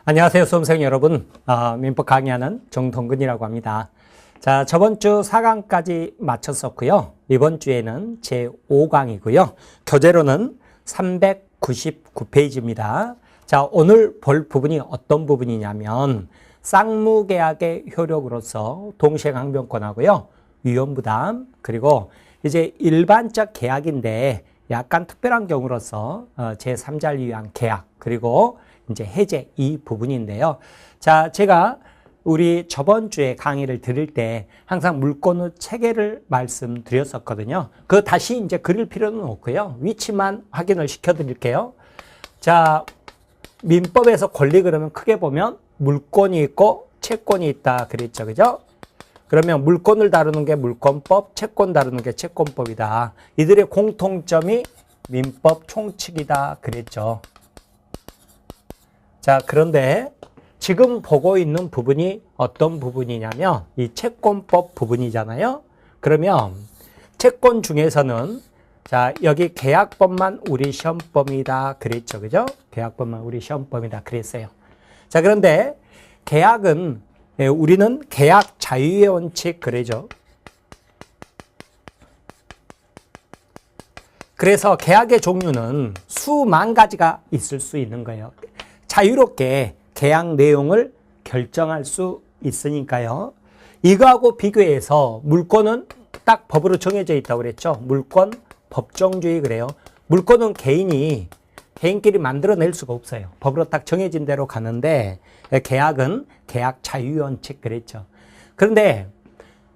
안녕하세요, 수험생 여러분. 민법 강의하는 정동근이라고 합니다. 자, 저번 주 4강까지 마쳤었고요. 이번 주에는 제5강이고요. 교재로는 399페이지입니다. 자, 오늘 볼 부분이 어떤 부분이냐면 쌍무계약의 효력으로서 동시행항변권하고요. 위험부담, 그리고 이제 일반적 계약인데 약간 특별한 경우로서 제3자를 위한 계약, 그리고 이제 해제 이 부분인데요. 자, 제가 우리 저번 주에 강의를 들을 때 항상 물권의 체계를 말씀드렸었거든요. 그거 다시 이제 그릴 필요는 없고요. 위치만 확인을 시켜드릴게요. 자, 민법에서 권리 그러면 크게 보면 물권이 있고 채권이 있다 그랬죠, 그죠? 그러면 물권을 다루는 게 물권법, 채권 다루는 게 채권법이다. 이들의 공통점이 민법 총칙이다 그랬죠. 자, 그런데 지금 보고 있는 부분이 어떤 부분이냐면 이 채권법 부분이잖아요. 그러면 채권 중에서는 자, 여기 계약법만 우리 시험범위다 그랬죠, 그죠? 계약법만 우리 시험범위다 그랬어요. 자, 그런데 계약은 우리는 계약 자유의 원칙 그러죠. 그래서 계약의 종류는 수만 가지가 있을 수 있는 거예요. 자유롭게 계약 내용을 결정할 수 있으니까요. 이거하고 비교해서 물권은 딱 법으로 정해져 있다고 그랬죠. 물권 법정주의 그래요. 물권은 개인끼리 만들어낼 수가 없어요. 법으로 딱 정해진 대로 가는데 계약은 계약 자유원칙 그랬죠. 그런데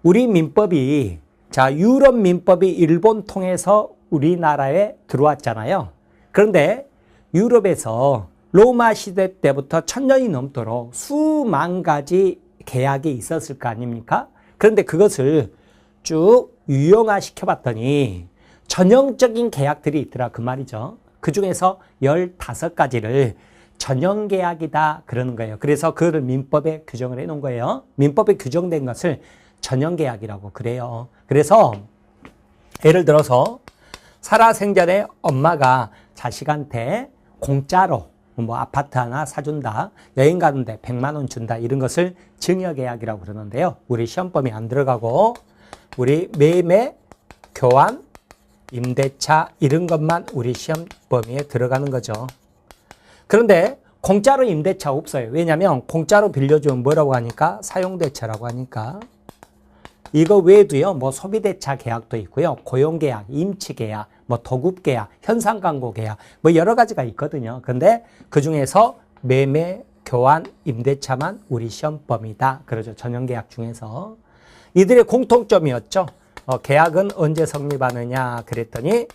우리 민법이 자, 유럽 민법이 일본 통해서 우리나라에 들어왔잖아요. 그런데 유럽에서 로마 시대 때부터 1000년이 넘도록 수만 가지 계약이 있었을 거 아닙니까? 그런데 그것을 쭉 유형화 시켜봤더니 전형적인 계약들이 있더라 그 말이죠. 그 중에서 15가지를 전형계약이다 그러는 거예요. 그래서 그거를 민법에 규정을 해놓은 거예요. 민법에 규정된 것을 전형계약이라고 그래요. 그래서 예를 들어서 살아생전에 엄마가 자식한테 공짜로 뭐 아파트 하나 사준다, 여행 가는데 100만 원 준다 이런 것을 증여계약이라고 그러는데요. 우리 시험범위 안 들어가고 우리 매매, 교환, 임대차 이런 것만 우리 시험 범위에 들어가는 거죠. 그런데 공짜로 임대차 없어요. 왜냐하면 공짜로 빌려주면 뭐라고 하니까 사용대차라고 하니까. 이거 외에도요, 뭐 소비대차 계약도 있고요, 고용계약, 임치계약, 뭐 도급계약, 현상광고계약, 뭐 여러 가지가 있거든요. 근데 그 중에서 매매, 교환, 임대차만 우리 시험 범위다. 그러죠. 전형계약 중에서. 이들의 공통점이었죠. 계약은 언제 성립하느냐 그랬더니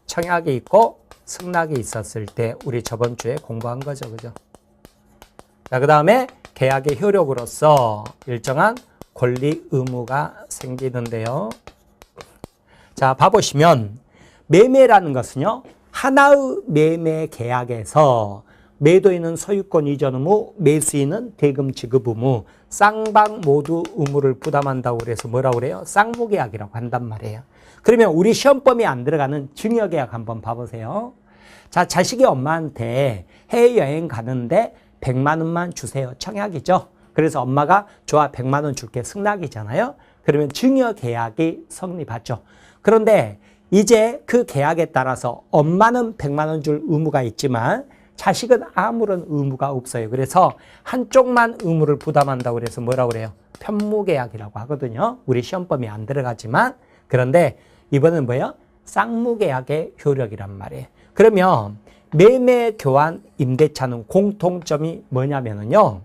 청약이 있고 승낙이 있었을 때 우리 저번 주에 공부한 거죠. 그죠? 자, 그 다음에 계약의 효력으로서 일정한 권리 의무가 생기는데요. 자, 봐보시면 매매라는 것은요. 하나의 매매 계약에서 매도인은 소유권 이전 의무, 매수인은 대금 지급 의무, 쌍방 모두 의무를 부담한다고 그래서 뭐라고 그래요? 쌍무계약이라고 한단 말이에요. 그러면 우리 시험범위 안 들어가는 증여계약 한번 봐보세요. 자, 자식이 엄마한테 해외여행 가는데 100만 원만 주세요. 청약이죠. 그래서 엄마가 좋아 100만 원 줄게 승낙이잖아요. 그러면 증여계약이 성립하죠. 그런데 이제 그 계약에 따라서 엄마는 100만 원 줄 의무가 있지만 자식은 아무런 의무가 없어요. 그래서 한쪽만 의무를 부담한다고 그래서 뭐라고 그래요? 편무계약이라고 하거든요. 우리 시험범위 안 들어가지만. 그런데 이번엔 뭐예요? 쌍무계약의 효력이란 말이에요. 그러면 매매, 교환, 임대차는 공통점이 뭐냐면요.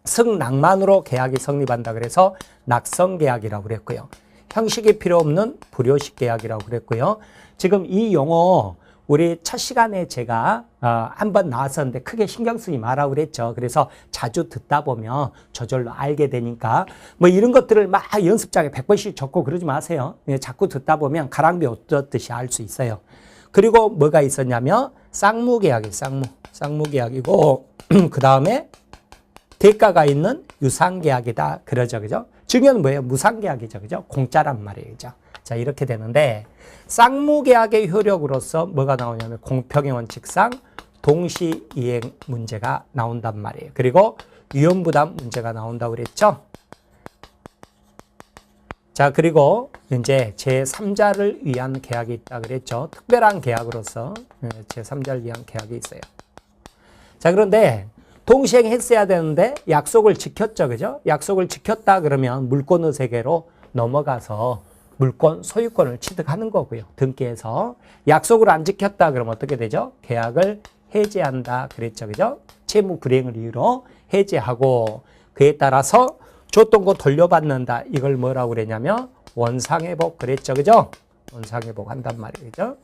승낙만으로 계약이 성립한다 그래서 낙성계약이라고 그랬고요. 형식이 필요 없는 불효식 계약이라고 그랬고요. 지금 이 용어 우리 첫 시간에 제가 한번 나왔었는데 크게 신경 쓰지 마라고 그랬죠. 그래서 자주 듣다 보면 저절로 알게 되니까 뭐 이런 것들을 막 연습장에 100번씩 적고 그러지 마세요. 자꾸 듣다 보면 가랑비 어떻듯이 알 수 있어요. 그리고 뭐가 있었냐면 쌍무계약이 쌍무계약이고 그 다음에 대가가 있는 유상계약이다 그러죠. 그죠? 증여는 뭐예요? 무상계약이죠. 그죠? 공짜란 말이에요. 그죠? 자, 이렇게 되는데 쌍무계약의 효력으로서 뭐가 나오냐면 공평의 원칙상 동시이행 문제가 나온단 말이에요. 그리고 위험부담 문제가 나온다고 그랬죠. 자, 그리고 이제 제3자를 위한 계약이 있다 그랬죠. 특별한 계약으로서 제3자를 위한 계약이 있어요. 자, 그런데 동시행했어야 되는데 약속을 지켰죠. 그죠? 약속을 지켰다 그러면 물권의 세계로 넘어가서 물권, 소유권을 취득하는 거고요. 등기에서. 약속을 안 지켰다 그러면 어떻게 되죠? 계약을 해지한다 그랬죠. 그죠? 채무 불이행을 이유로 해지하고 그에 따라서 줬던 거 돌려받는다. 이걸 뭐라고 그랬냐면 원상회복 그랬죠. 그죠? 원상회복 한단 말이죠.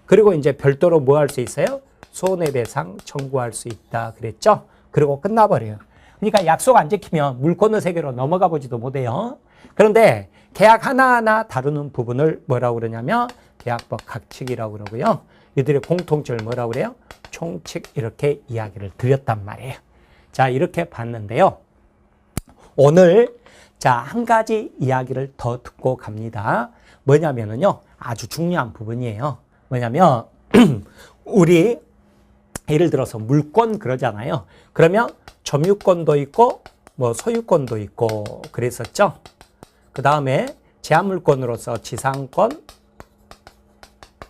그리고 이제 별도로 뭐 할 수 있어요? 손해배상 청구할 수 있다 그랬죠. 그리고 끝나버려요. 그러니까 약속 안 지키면 물권의 세계로 넘어가 보지도 못해요. 그런데 계약 하나하나 다루는 부분을 뭐라고 그러냐면 계약법 각칙이라고 그러고요. 이들의 공통점을 뭐라고 그래요? 총칙 이렇게 이야기를 드렸단 말이에요. 자, 이렇게 봤는데요. 오늘 자, 한 가지 이야기를 더 듣고 갑니다. 뭐냐면은요. 아주 중요한 부분이에요. 뭐냐면 우리 예를 들어서 물권 그러잖아요. 그러면 점유권도 있고 뭐 소유권도 있고 그랬었죠. 그 다음에 제한물권으로서 지상권,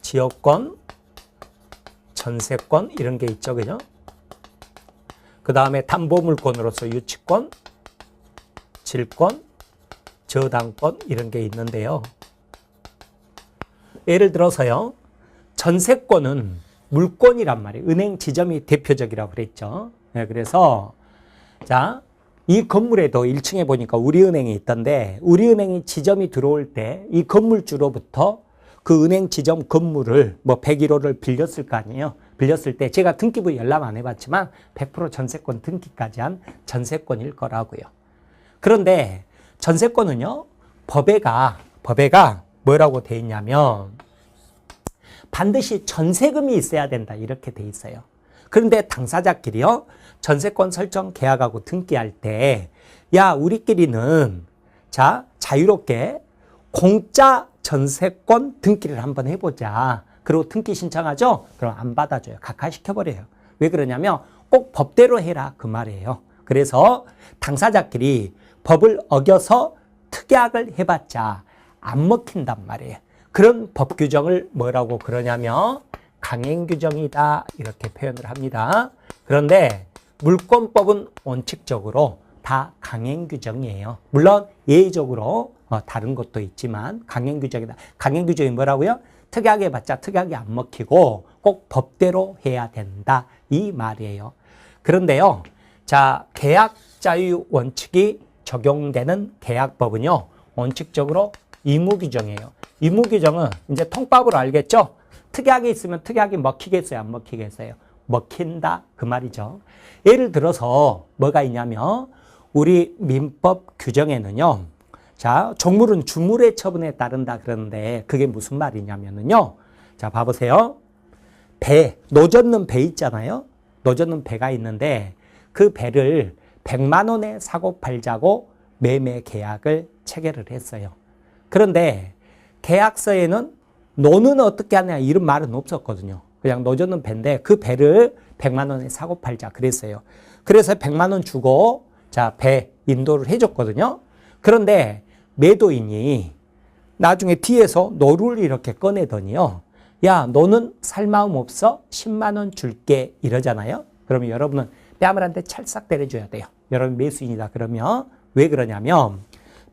지역권, 전세권 이런 게 있죠. 그죠? 그 다음에 담보물권으로서 유치권, 질권, 저당권 이런 게 있는데요. 예를 들어서요. 전세권은 물권이란 말이에요. 은행 지점이 대표적이라고 그랬죠. 네, 그래서 자, 이 건물에도 1층에 보니까 우리은행이 있던데 우리은행이 지점이 들어올 때 이 건물주로부터 그 은행 지점 건물을 뭐 101호를 빌렸을 거 아니에요. 빌렸을 때 제가 등기부 열람 안 해봤지만 100% 전세권 등기까지 한 전세권일 거라고요. 그런데 전세권은요. 법에가 뭐라고 돼 있냐면 반드시 전세금이 있어야 된다 이렇게 돼 있어요. 그런데 당사자끼리요. 전세권 설정 계약하고 등기할 때 야 우리끼리는 자 자유롭게 공짜 전세권 등기를 한번 해보자. 그리고 등기 신청하죠? 그럼 안 받아줘요. 각하시켜버려요. 왜 그러냐면 꼭 법대로 해라 그 말이에요. 그래서 당사자끼리 법을 어겨서 특약을 해봤자 안 먹힌단 말이에요. 그런 법 규정을 뭐라고 그러냐면 강행규정이다 이렇게 표현을 합니다. 그런데 물권법은 원칙적으로 다 강행규정이에요. 물론 예외적으로 다른 것도 있지만 강행규정이다. 강행규정이 뭐라고요? 특약에 해봤자 특약이 안 먹히고 꼭 법대로 해야 된다 이 말이에요. 그런데요. 자, 계약자유 원칙이 적용되는 계약법은요. 원칙적으로 의무규정이에요. 의무규정은 이제 통밥으로 알겠죠? 특약이 있으면 특약이 먹히겠어요? 안 먹히겠어요? 먹힌다 그 말이죠. 예를 들어서 뭐가 있냐면 우리 민법 규정에는요. 자, 종물은 주물의 처분에 따른다 그러는데 그게 무슨 말이냐면요. 자, 봐보세요. 배, 노젓는 배 있잖아요. 노젓는 배가 있는데 그 배를 100만 원에 사고 팔자고 매매 계약을 체결을 했어요. 그런데 계약서에는 노는 어떻게 하냐 이런 말은 없었거든요. 그냥 노젓는 배인데 그 배를 100만 원에 사고 팔자 그랬어요. 그래서 100만 원 주고 자, 배 인도를 해줬거든요. 그런데 매도인이 나중에 뒤에서 노를 이렇게 꺼내더니요. 야, 너는 살 마음 없어? 10만 원 줄게 이러잖아요. 그러면 여러분은 뺨을 한 대 찰싹 때려줘야 돼요. 여러분 매수인이다 그러면 왜 그러냐면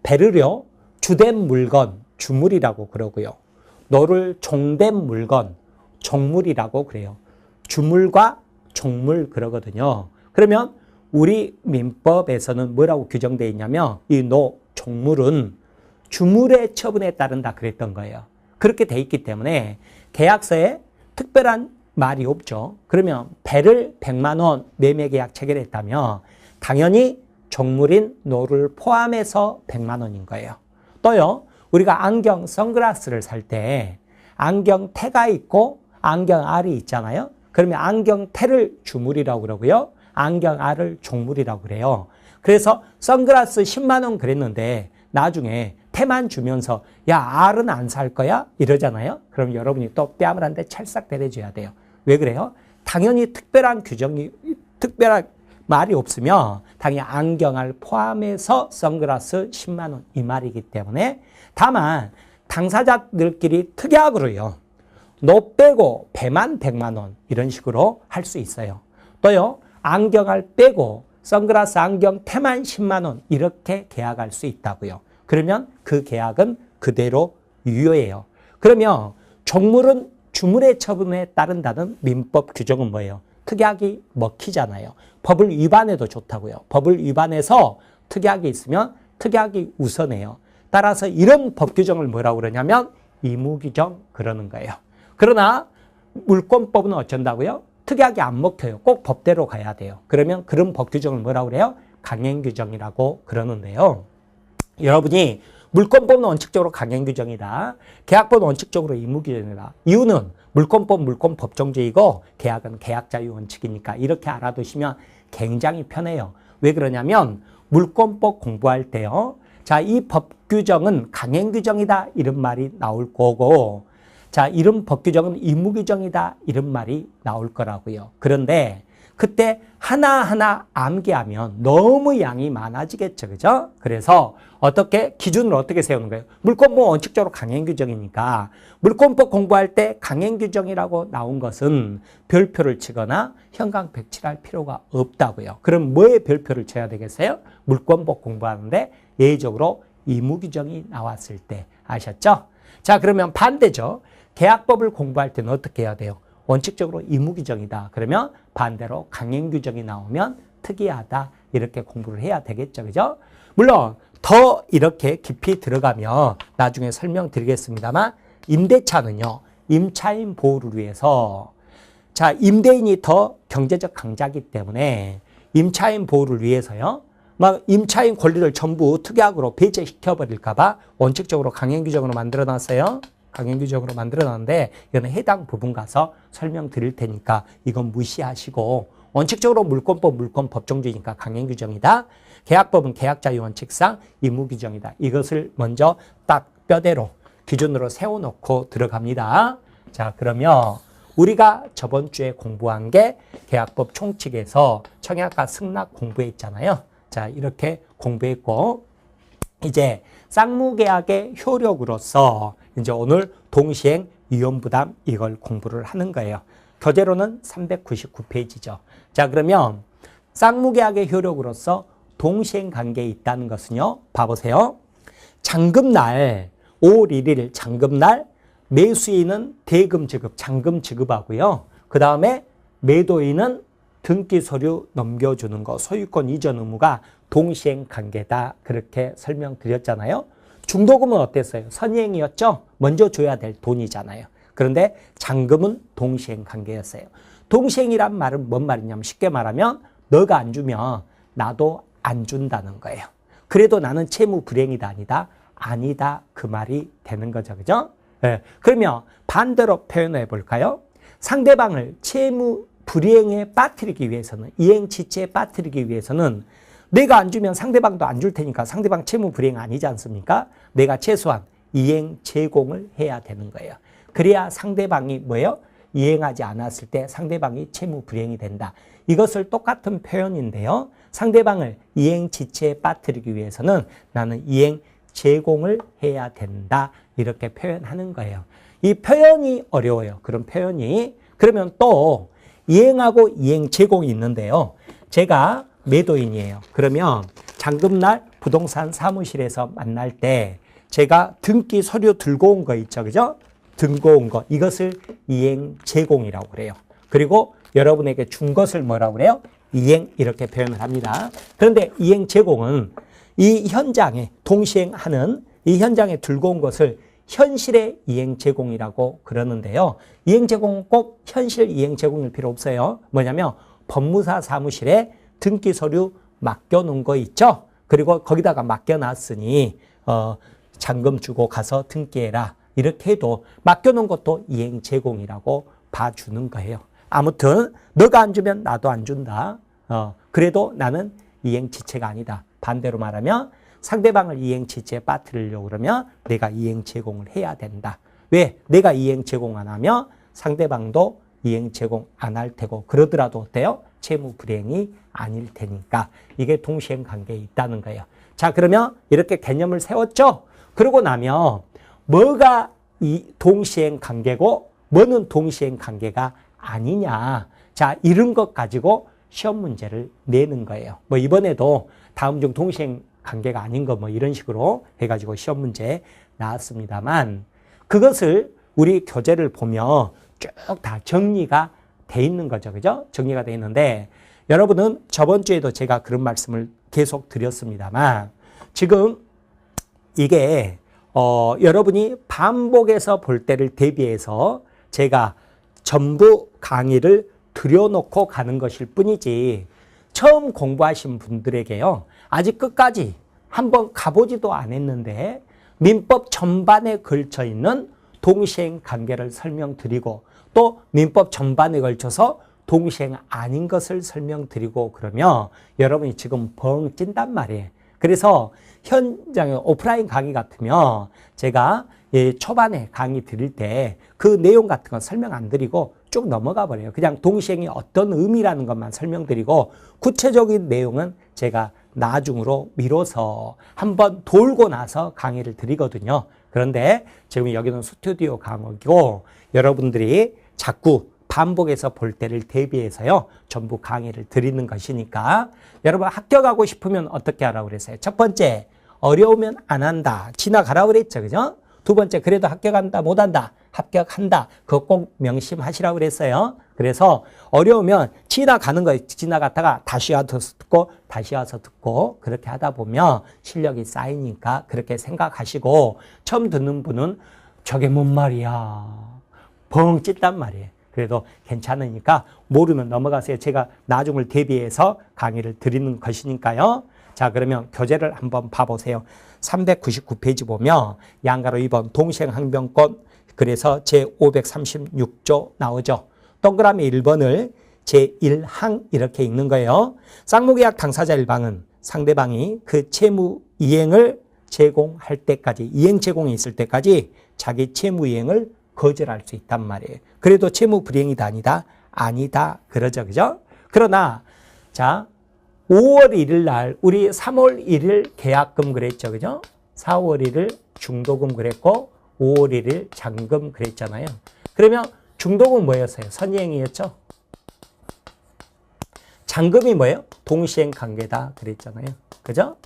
배를요. 주된 물건, 주물이라고 그러고요. 노를 종된 물건, 종물이라고 그래요. 주물과 종물 그러거든요. 그러면 우리 민법에서는 뭐라고 규정되어 있냐면 이 노, 종물은 주물의 처분에 따른다 그랬던 거예요. 그렇게 돼 있기 때문에 계약서에 특별한 말이 없죠. 그러면 배를 100만 원 매매 계약 체결했다면 당연히 종물인 노를 포함해서 100만 원인 거예요. 또요. 우리가 안경, 선글라스를 살 때 안경 태가 있고 안경 알이 있잖아요. 그러면 안경 태를 주물이라고 그러고요. 안경 알을 종물이라고 그래요. 그래서 선글라스 10만 원 그랬는데 나중에 태만 주면서 야 알은 안 살 거야? 이러잖아요. 그럼 여러분이 또 뺨을 한 대 찰싹 때려줘야 돼요. 왜 그래요? 당연히 특별한 말이 없으면 당연히 안경을 포함해서 선글라스 10만 원 이 말이기 때문에 다만 당사자들끼리 특약으로요. 너 빼고 배만 100만 원 이런 식으로 할 수 있어요. 또요. 안경을 빼고 선글라스 안경 태만 10만 원 이렇게 계약할 수 있다고요. 그러면 그 계약은 그대로 유효해요. 그러면 종물은 주물의 처분에 따른다는 민법 규정은 뭐예요? 특약이 먹히잖아요. 법을 위반해도 좋다고요. 법을 위반해서 특약이 있으면 특약이 우선해요. 따라서 이런 법 규정을 뭐라고 그러냐면 의무규정 그러는 거예요. 그러나 물권법은 어쩐다고요? 특약이 안 먹혀요. 꼭 법대로 가야 돼요. 그러면 그런 법 규정을 뭐라고 그래요? 강행규정이라고 그러는데요. 여러분이 물권법은 원칙적으로 강행규정이다. 계약법은 원칙적으로 의무규정이다. 이유는 물권법, 물권법정제이고 계약은 계약자유 원칙이니까 이렇게 알아두시면 굉장히 편해요. 왜 그러냐면 물권법 공부할 때요. 자, 이 법 규정은 강행규정이다 이런 말이 나올 거고 자, 이런 법 규정은 의무규정이다 이런 말이 나올 거라고요. 그런데 그때 하나하나 암기하면 너무 양이 많아지겠죠. 그죠? 그래서 어떻게 기준을 어떻게 세우는 거예요? 물권법 원칙적으로 강행규정이니까 물권법 공부할 때 강행규정이라고 나온 것은 별표를 치거나 형광백칠할 필요가 없다고요. 그럼 뭐에 별표를 쳐야 되겠어요? 물권법 공부하는데 예외적으로 의무규정이 나왔을 때 아셨죠? 자, 그러면 반대죠. 계약법을 공부할 때는 어떻게 해야 돼요? 원칙적으로 의무규정이다. 그러면 반대로 강행규정이 나오면 특이하다. 이렇게 공부를 해야 되겠죠. 그죠? 물론 더 이렇게 깊이 들어가면 나중에 설명드리겠습니다만 임대차는요. 임차인 보호를 위해서 자, 임대인이 더 경제적 강자이기 때문에 임차인 보호를 위해서요. 막 임차인 권리를 전부 특약으로 배제시켜버릴까 봐 원칙적으로 강행규정으로 만들어놨어요. 강행규정으로 만들어놨는데 이거는 해당 부분 가서 설명드릴 테니까 이건 무시하시고 원칙적으로 물권법, 물권법정주의니까 강행규정이다. 계약법은 계약자유 원칙상 의무규정이다. 이것을 먼저 딱 뼈대로 기준으로 세워놓고 들어갑니다. 자, 그러면 우리가 저번 주에 공부한 게 계약법 총칙에서 청약과 승낙 공부했잖아요. 자, 이렇게 공부했고 이제 쌍무계약의 효력으로서 이제 오늘 동시행 위험부담 이걸 공부를 하는 거예요. 교재로는 399페이지죠. 자, 그러면 쌍무계약의 효력으로서 동시행 관계에 있다는 것은요. 봐보세요. 잔금날 5월 1일 잔금날 매수인은 대금 지급, 잔금 지급하고요. 그 다음에 매도인은 등기 서류 넘겨주는 거, 소유권 이전 의무가 동시행 관계다. 그렇게 설명드렸잖아요. 중도금은 어땠어요? 선행이었죠? 먼저 줘야 될 돈이잖아요. 그런데 잔금은 동시행 관계였어요. 동시행이란 말은 뭔 말이냐면 쉽게 말하면 너가 안 주면 나도 안 준다는 거예요. 그래도 나는 채무 불이행이다 아니다? 아니다. 그 말이 되는 거죠. 그죠? 네. 그러면 반대로 표현해 볼까요? 상대방을 채무 불이행에 빠뜨리기 위해서는 이행지체에 빠뜨리기 위해서는 내가 안 주면 상대방도 안 줄 테니까 상대방 채무 불이행 아니지 않습니까? 내가 최소한 이행 제공을 해야 되는 거예요. 그래야 상대방이 뭐예요? 이행하지 않았을 때 상대방이 채무 불이행이 된다. 이것을 똑같은 표현인데요. 상대방을 이행 지체에 빠뜨리기 위해서는 나는 이행 제공을 해야 된다. 이렇게 표현하는 거예요. 이 표현이 어려워요. 그런 표현이. 그러면 또 이행하고 이행 제공이 있는데요. 제가 매도인이에요. 그러면 잔금날 부동산 사무실에서 만날 때 제가 등기 서류 들고 온 거 있죠. 그죠? 들고 온 거. 이것을 이행 제공이라고 그래요. 그리고 여러분에게 준 것을 뭐라고 그래요? 이행 이렇게 표현을 합니다. 그런데 이행 제공은 이 현장에 동시행하는 이 현장에 들고 온 것을 현실의 이행 제공이라고 그러는데요. 이행 제공은 꼭 현실 이행 제공일 필요 없어요. 뭐냐면 법무사 사무실에 등기 서류 맡겨놓은 거 있죠. 그리고 거기다가 맡겨놨으니 잔금 주고 가서 등기해라. 이렇게 해도 맡겨놓은 것도 이행 제공이라고 봐주는 거예요. 아무튼 너가 안 주면 나도 안 준다. 그래도 나는 이행 지체가 아니다. 반대로 말하면 상대방을 이행 지체에 빠뜨리려고 그러면 내가 이행 제공을 해야 된다. 왜? 내가 이행 제공 안 하면 상대방도 이행 제공 안 할 테고 그러더라도 어때요? 채무 불이행이 아닐 테니까 이게 동시행 관계에 있다는 거예요. 자, 그러면 이렇게 개념을 세웠죠? 그러고 나면 뭐가 이 동시행 관계고 뭐는 동시행 관계가 아니냐. 자, 이런 것 가지고 시험 문제를 내는 거예요. 뭐 이번에도 다음 중 동시행 관계가 아닌 거 뭐 이런 식으로 해가지고 시험 문제 나왔습니다만 그것을 우리 교재를 보면 쭉 다 정리가 돼 있는 거죠. 그죠? 정리가 돼 있는데 여러분은 저번 주에도 제가 그런 말씀을 계속 드렸습니다만 지금 이게 여러분이 반복해서 볼 때를 대비해서 제가 전부 강의를 들여놓고 가는 것일 뿐이지 처음 공부하신 분들에게요. 아직 끝까지 한번 가보지도 않았는데 민법 전반에 걸쳐 있는 동시행 관계를 설명드리고 또 민법 전반에 걸쳐서 동시행 아닌 것을 설명드리고 그러면 여러분이 지금 벙 찐단 말이에요. 그래서 현장에 오프라인 강의 같으면 제가 초반에 강의 드릴 때 그 내용 같은 건 설명 안 드리고 쭉 넘어가 버려요. 그냥 동시행이 어떤 의미라는 것만 설명드리고 구체적인 내용은 제가 나중으로 미뤄서 한번 돌고 나서 강의를 드리거든요. 그런데 지금 여기는 스튜디오 강의고 여러분들이 자꾸 반복해서 볼 때를 대비해서요. 전부 강의를 드리는 것이니까 여러분 합격하고 싶으면 어떻게 하라고 그랬어요? 첫 번째, 어려우면 안 한다. 지나가라고 그랬죠. 그죠? 두 번째, 그래도 합격한다, 못한다. 합격한다. 그거 꼭 명심하시라고 그랬어요. 그래서 어려우면 지나가는 거예요. 지나갔다가 다시 와서 듣고 다시 와서 듣고 그렇게 하다 보면 실력이 쌓이니까 그렇게 생각하시고 처음 듣는 분은 저게 뭔 말이야. 벙 찢단 말이에요. 그래도 괜찮으니까 모르면 넘어가세요. 제가 나중을 대비해서 강의를 드리는 것이니까요. 자, 그러면 교재를 한번 봐보세요. 399페이지 보면 양가로 2번 동시행 항변권 그래서 제536조 나오죠. 동그라미 1번을 제1항 이렇게 읽는 거예요. 쌍무계약 당사자 1방은 상대방이 그 채무 이행을 제공할 때까지 이행 제공이 있을 때까지 자기 채무 이행을 거절할 수 있단 말이에요. 그래도 채무 불이행이다 아니다? 아니다. 그러죠. 그죠? 그러나 자 5월 1일 날 우리 3월 1일 계약금 그랬죠. 그죠? 4월 1일 중도금 그랬고 5월 1일 잔금 그랬잖아요. 그러면 중도금 뭐였어요? 선이행이었죠. 잔금이 뭐예요? 동시행 관계다 그랬잖아요. 그죠?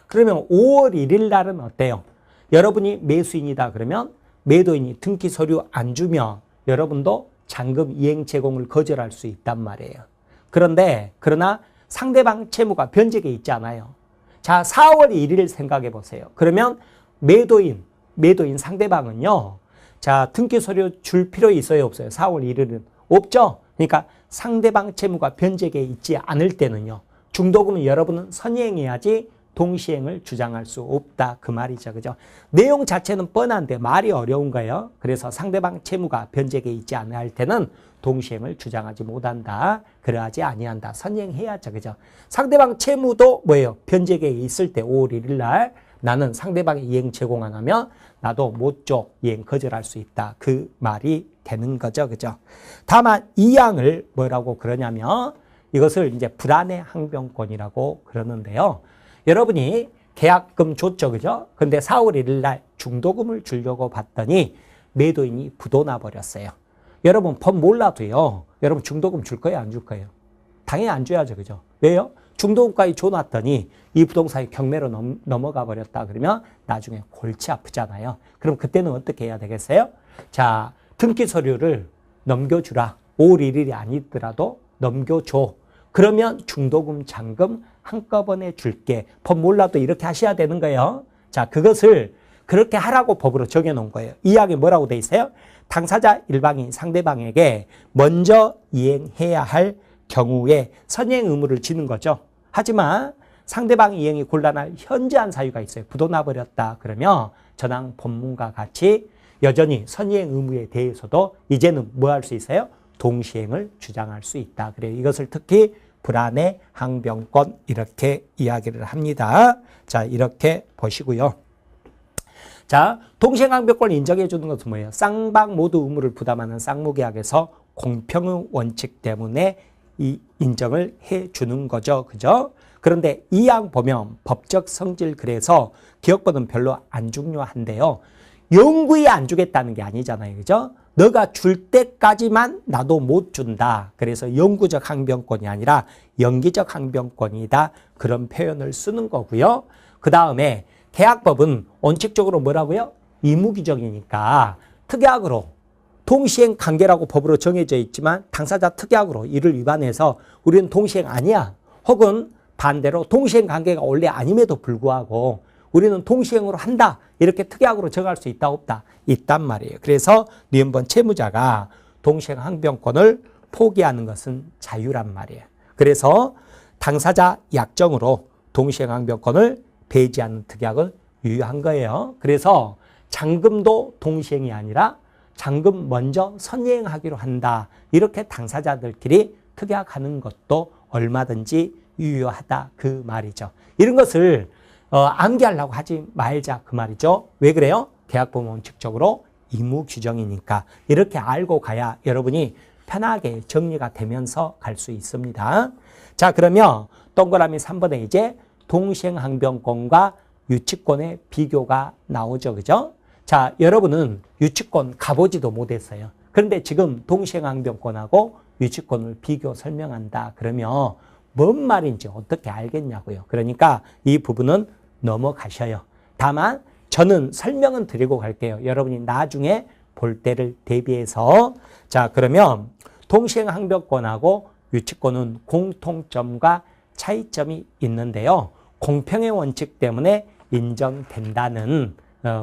그러면 5월 1일 날은 어때요? 여러분이 매수인이다 그러면 매도인이 등기 서류 안 주면 여러분도 잔금 이행 제공을 거절할 수 있단 말이에요. 그러나 상대방 채무가 변제돼 있지 않아요. 자, 4월 1일 생각해 보세요. 그러면 매도인 상대방은요. 자, 등기 서류 줄 필요 있어요, 없어요? 4월 1일은 없죠. 그러니까 상대방 채무가 변제돼 있지 않을 때는요. 중도금은 여러분은 선이행해야지 동시행을 주장할 수 없다. 그 말이죠. 그죠? 내용 자체는 뻔한데 말이 어려운 거예요. 그래서 상대방 채무가 변제돼 있지 않을 때는 동시행을 주장하지 못한다. 그러하지 아니한다. 선이행해야죠. 그죠? 상대방 채무도 뭐예요? 변제돼 있을 때 5월 1일 날 나는 상대방이 이행 제공 안 하면 나도 못 줘. 이행 거절할 수 있다. 그 말이 되는 거죠. 그죠? 다만 이 항을 뭐라고 그러냐면 이것을 이제 불안의 항변권이라고 그러는데요. 여러분이 계약금 줬죠. 그죠? 근데 4월 1일 날 중도금을 주려고 봤더니 매도인이 부도나 버렸어요. 여러분 법 몰라도요. 여러분 중도금 줄 거예요? 안 줄 거예요? 당연히 안 줘야죠. 그죠? 왜요? 중도금까지 줘놨더니 이 부동산이 경매로 넘어가 버렸다 그러면 나중에 골치 아프잖아요. 그럼 그때는 어떻게 해야 되겠어요? 자, 등기 서류를 넘겨주라. 5월 1일이 아니더라도 넘겨줘. 그러면 중도금, 잔금 한꺼번에 줄게. 법 몰라도 이렇게 하셔야 되는 거예요. 자, 그것을 그렇게 하라고 법으로 정해놓은 거예요. 이 항에 뭐라고 돼 있어요? 당사자 일방이 상대방에게 먼저 이행해야 할 경우에 선이행 의무를 지는 거죠. 하지만 상대방 이행이 곤란할 현저한 사유가 있어요. 부도나 버렸다. 그러면 전항 본문과 같이 여전히 선이행 의무에 대해서도 이제는 뭐 할 수 있어요? 동시행을 주장할 수 있다. 그래요. 이것을 특히 불안의 항변권 이렇게 이야기를 합니다. 자, 이렇게 보시고요. 자, 동시행 항변권을 인정해 주는 것은 뭐예요? 쌍방 모두 의무를 부담하는 쌍무계약에서 공평의 원칙 때문에 이 인정을 해 주는 거죠. 그죠? 그런데 이 양 보면 법적 성질 그래서 기억법은 별로 안 중요한데요. 영구히 안 주겠다는 게 아니잖아요. 그죠? 너가 줄 때까지만 나도 못 준다. 그래서 영구적 항변권이 아니라 연기적 항변권이다. 그런 표현을 쓰는 거고요. 그 다음에 계약법은 원칙적으로 뭐라고요? 의무규정이니까 특약으로 동시행 관계라고 법으로 정해져 있지만 당사자 특약으로 이를 위반해서 우리는 동시행 아니야. 혹은 반대로 동시행 관계가 원래 아님에도 불구하고 우리는 동시행으로 한다. 이렇게 특약으로 정할 수 있다 없다? 있단 말이에요. 그래서 니은번 채무자가 동시행 항변권을 포기하는 것은 자유란 말이에요. 그래서 당사자 약정으로 동시행 항변권을 배제하는 특약을 유효한 거예요. 그래서 잔금도 동시행이 아니라 잔금 먼저 선행하기로 한다. 이렇게 당사자들끼리 특약하는 것도 얼마든지 유효하다. 그 말이죠. 이런 것을 암기하려고 하지 말자. 그 말이죠. 왜 그래요? 계약법 원칙적으로 의무 규정이니까 이렇게 알고 가야 여러분이 편하게 정리가 되면서 갈 수 있습니다. 자, 그러면 동그라미 3번에 이제 동시행 항변권과 유치권의 비교가 나오죠. 그죠? 자, 여러분은 유치권 가보지도 못했어요. 그런데 지금 동시행 항변권하고 유치권을 비교 설명한다. 그러면 뭔 말인지 어떻게 알겠냐고요. 그러니까 이 부분은 넘어가셔요. 다만 저는 설명은 드리고 갈게요. 여러분이 나중에 볼 때를 대비해서. 자, 그러면 동시행 항변권하고 유치권은 공통점과 차이점이 있는데요. 공평의 원칙 때문에 인정된다는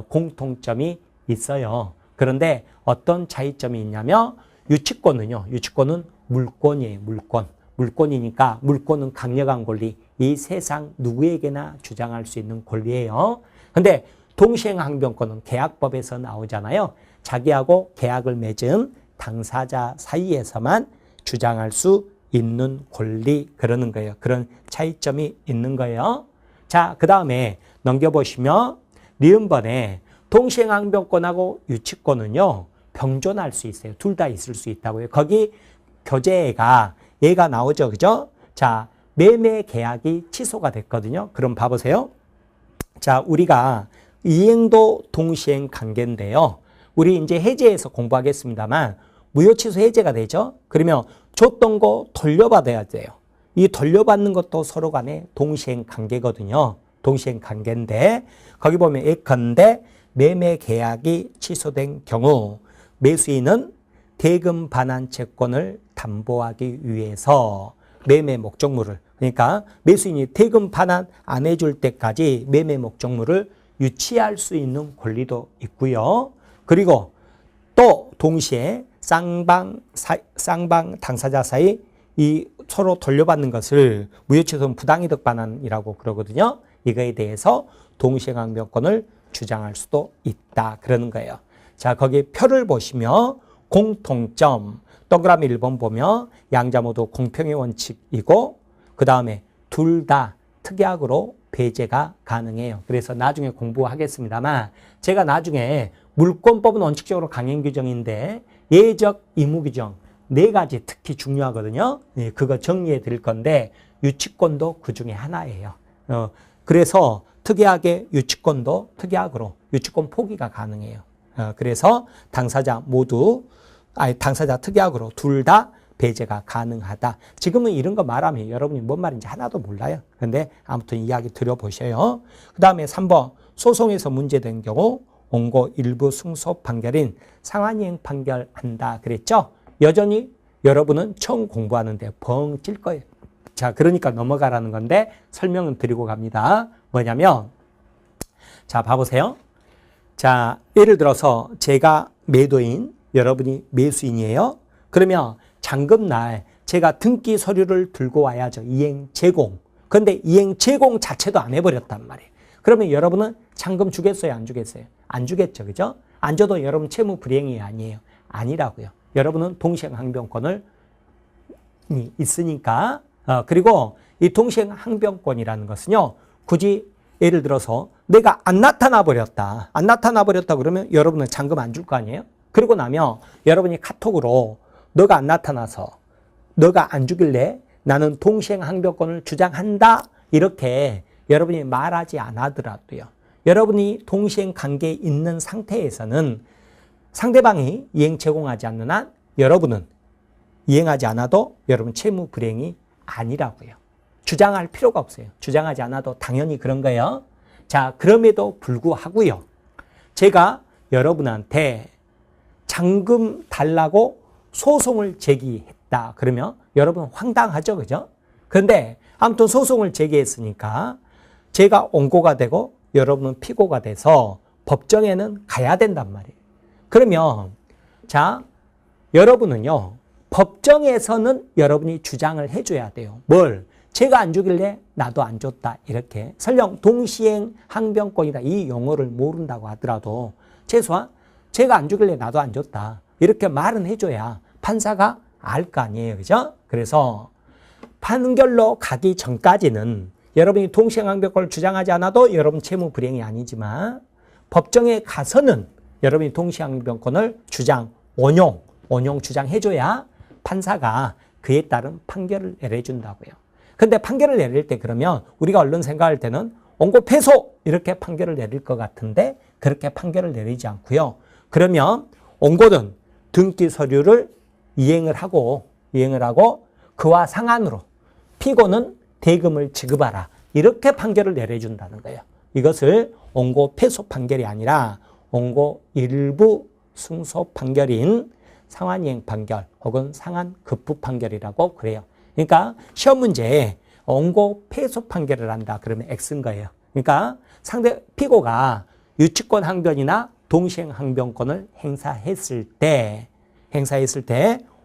공통점이 있어요. 그런데 어떤 차이점이 있냐면 유치권은요. 유치권은 물권이에요. 물권. 물권이니까 물권은 강력한 권리. 이 세상 누구에게나 주장할 수 있는 권리예요. 근데 동시행 항변권은 계약법에서 나오잖아요. 자기하고 계약을 맺은 당사자 사이에서만 주장할 수 있는 권리 그러는 거예요. 그런 차이점이 있는 거예요. 자, 그 다음에 넘겨보시면 니은번에 동시행 항변권하고 유치권은요. 병존할 수 있어요. 둘 다 있을 수 있다고요. 거기 교재가 얘가 나오죠. 그죠? 자, 매매 계약이 취소가 됐거든요. 그럼 봐보세요. 자, 우리가 이행도 동시행 관계인데요. 우리 이제 해제해서 공부하겠습니다만 무효 취소 해제가 되죠. 그러면 줬던 거 돌려받아야 돼요. 이 돌려받는 것도 서로 간에 동시행 관계거든요. 동시행 관계인데 거기 보면 예컨대 매매 계약이 취소된 경우 매수인은 대금 반환 채권을 담보하기 위해서 매매 목적물을 그러니까 매수인이 대금 반환 안 해줄 때까지 매매 목적물을 유치할 수 있는 권리도 있고요. 그리고 또 동시에 쌍방 당사자 사이 이 서로 돌려받는 것을 무효취소 부당이득 반환이라고 그러거든요. 이거에 대해서 동시행 항변권을 주장할 수도 있다. 그러는 거예요. 자, 거기 표를 보시면 공통점 동그라미 1번 보면 양자 모두 공평의 원칙이고 그 다음에 둘 다 특약으로 배제가 가능해요. 그래서 나중에 공부하겠습니다만 제가 나중에 물권법은 원칙적으로 강행 규정인데 예적 의무 규정 4가지 특히 중요하거든요. 그거 정리해 드릴 건데 유치권도 그 중에 하나예요. 그래서 특이하게 유치권도 특약으로 유치권 포기가 가능해요. 그래서 당사자 모두 당사자 특약으로 둘 다 배제가 가능하다. 지금은 이런 거 말하면 여러분이 뭔 말인지 하나도 몰라요. 그런데 아무튼 이야기 들어보셔요. 그 다음에 3번 소송에서 문제된 경우 원고 일부 승소 판결인 상환이행 판결한다 그랬죠. 여전히 여러분은 처음 공부하는데 벙 찔 거예요. 자, 그러니까 넘어가라는 건데 설명은 드리고 갑니다. 뭐냐면 자, 봐보세요. 자, 예를 들어서 제가 매도인, 여러분이 매수인이에요. 그러면 잔금날 제가 등기 서류를 들고 와야죠. 이행 제공. 그런데 이행 제공 자체도 안 해버렸단 말이에요. 그러면 여러분은 잔금 주겠어요? 안 주겠어요? 안 주겠죠. 그죠? 안 줘도 여러분 채무 불이행이 아니에요. 아니라고요. 여러분은 동시행 항변권을 있으니까 그리고 이 동시행 항변권이라는 것은요. 굳이 예를 들어서 내가 안 나타나 버렸다. 안 나타나 버렸다 그러면 여러분은 잔금 안 줄 거 아니에요? 그러고 나면 여러분이 카톡으로 너가 안 나타나서 너가 안 주길래 나는 동시행항변권을 주장한다. 이렇게 여러분이 말하지 않았더라도요. 여러분이 동시행 관계에 있는 상태에서는 상대방이 이행 제공하지 않는 한 여러분은 이행하지 않아도 여러분 채무 불이행이 아니라고요. 주장할 필요가 없어요. 주장하지 않아도 당연히 그런 거예요. 자, 그럼에도 불구하고요. 제가 여러분한테 잔금 달라고 소송을 제기했다. 그러면 여러분 황당하죠. 그죠? 그런데 아무튼 소송을 제기했으니까 제가 원고가 되고 여러분은 피고가 돼서 법정에는 가야 된단 말이에요. 그러면 자, 여러분은요. 법정에서는 여러분이 주장을 해줘야 돼요. 뭘? 제가 안 주길래 나도 안 줬다. 이렇게. 설령 동시행 항변권이다. 이 용어를 모른다고 하더라도 최소한 제가 안 주길래 나도 안 줬다. 이렇게 말은 해줘야 판사가 알 거 아니에요. 그죠? 그래서 판결로 가기 전까지는 여러분이 동시행 항변권을 주장하지 않아도 여러분 채무 불이행이 아니지만 법정에 가서는 여러분이 동시행 항변권을 주장, 원용 주장해줘야 판사가 그에 따른 판결을 내려준다고요. 근데 판결을 내릴 때 그러면 우리가 얼른 생각할 때는 원고 패소 이렇게 판결을 내릴 것 같은데 그렇게 판결을 내리지 않고요. 그러면 원고는 등기 서류를 이행을 하고 그와 상한으로 피고는 대금을 지급하라. 이렇게 판결을 내려준다는 거예요. 이것을 원고 패소 판결이 아니라 원고 일부 승소 판결인 상환이행 판결 혹은 상한 급부 판결이라고 그래요. 그러니까 시험 문제에 원고 패소 판결을 한다. 그러면 X인 거예요. 그러니까 상대 피고가 유치권 항변이나 동시행 항변권을 행사했을 때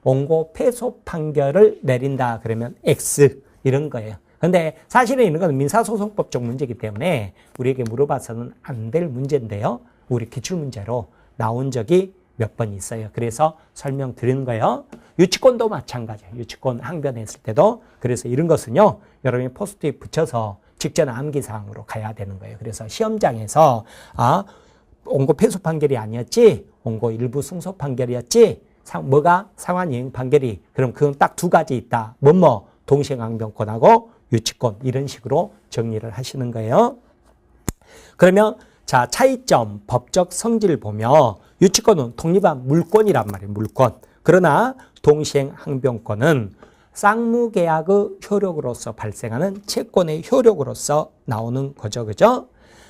원고 패소 판결을 내린다. 그러면 X 이런 거예요. 근데 사실은 이런 건 민사소송법적 문제이기 때문에 우리에게 물어봐서는 안 될 문제인데요. 우리 기출문제로 나온 적이 몇 번 있어요. 그래서 설명드리는 거예요. 유치권도 마찬가지예요. 유치권 항변했을 때도. 그래서 이런 것은요. 여러분이 포스트잇 붙여서 직전 암기사항으로 가야 되는 거예요. 그래서 시험장에서 원고 패소 판결이 아니었지. 원고 일부 승소 판결이었지. 뭐가 상환이행 판결이. 그럼 그건 딱 두 가지 있다. 동시행항변권하고 유치권 이런 식으로 정리를 하시는 거예요. 그러면 자, 차이점, 법적 성질 보면 유치권은 독립한 물권이란 말이에요. 물권. 그러나 동시행항변권은 쌍무계약의 효력으로서 발생하는 채권의 효력으로서 나오는 거죠. 그죠?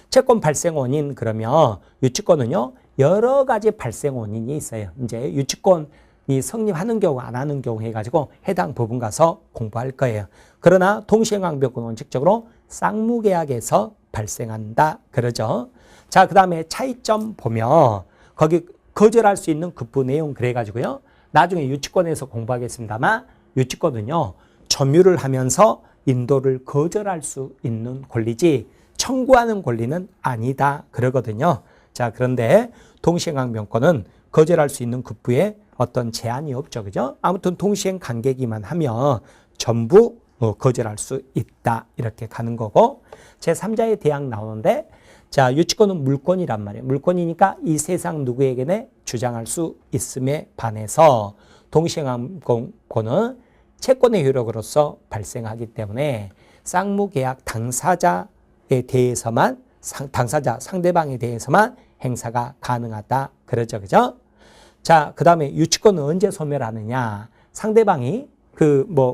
채권 발생 원인 그러면 유치권은요. 여러 가지 발생 원인이 있어요. 이제 유치권이 성립하는 경우 안 하는 경우 해가지고 해당 부분 가서 공부할 거예요. 그러나 동시행항변권은 원칙적으로 쌍무계약에서 발생한다. 그러죠. 자, 그 다음에 차이점 보면 거기 거절할 수 있는 급부 내용 그래가지고요. 나중에 유치권에서 공부하겠습니다만 유치권은요. 점유를 하면서 인도를 거절할 수 있는 권리지 청구하는 권리는 아니다. 그러거든요. 자, 그런데 동시행항변권은 거절할 수 있는 급부에 어떤 제한이 없죠. 그죠? 아무튼 동시행 관계기만 하면 전부 거절할 수 있다. 이렇게 가는 거고 제3자의 대항 나오는데 자, 유치권은 물권이란 말이에요. 물권이니까 이 세상 누구에게나 주장할 수 있음에 반해서 동시행항권은 채권의 효력으로서 발생하기 때문에 쌍무계약 당사자에 대해서만 상대방에 대해서만 행사가 가능하다. 그러죠. 그죠? 자, 그 다음에 유치권은 언제 소멸하느냐. 상대방이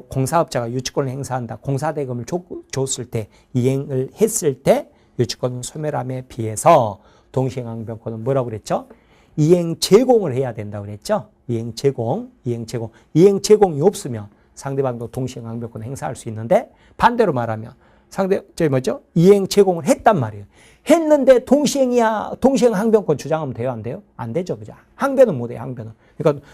공사업자가 유치권을 행사한다. 공사대금을 줬을 때, 이행을 했을 때 유치권은 소멸함에 비해서 동시행항변권은 뭐라고 그랬죠? 이행 제공을 해야 된다고 그랬죠? 이행 제공이 없으면 상대방도 동시행항변권 행사할 수 있는데 반대로 말하면 이행 제공을 했단 말이에요. 했는데 동시행항변권 주장하면 돼요? 안 돼요? 안 되죠. 그죠? 항변은 못 해요. 항변은. 그러니까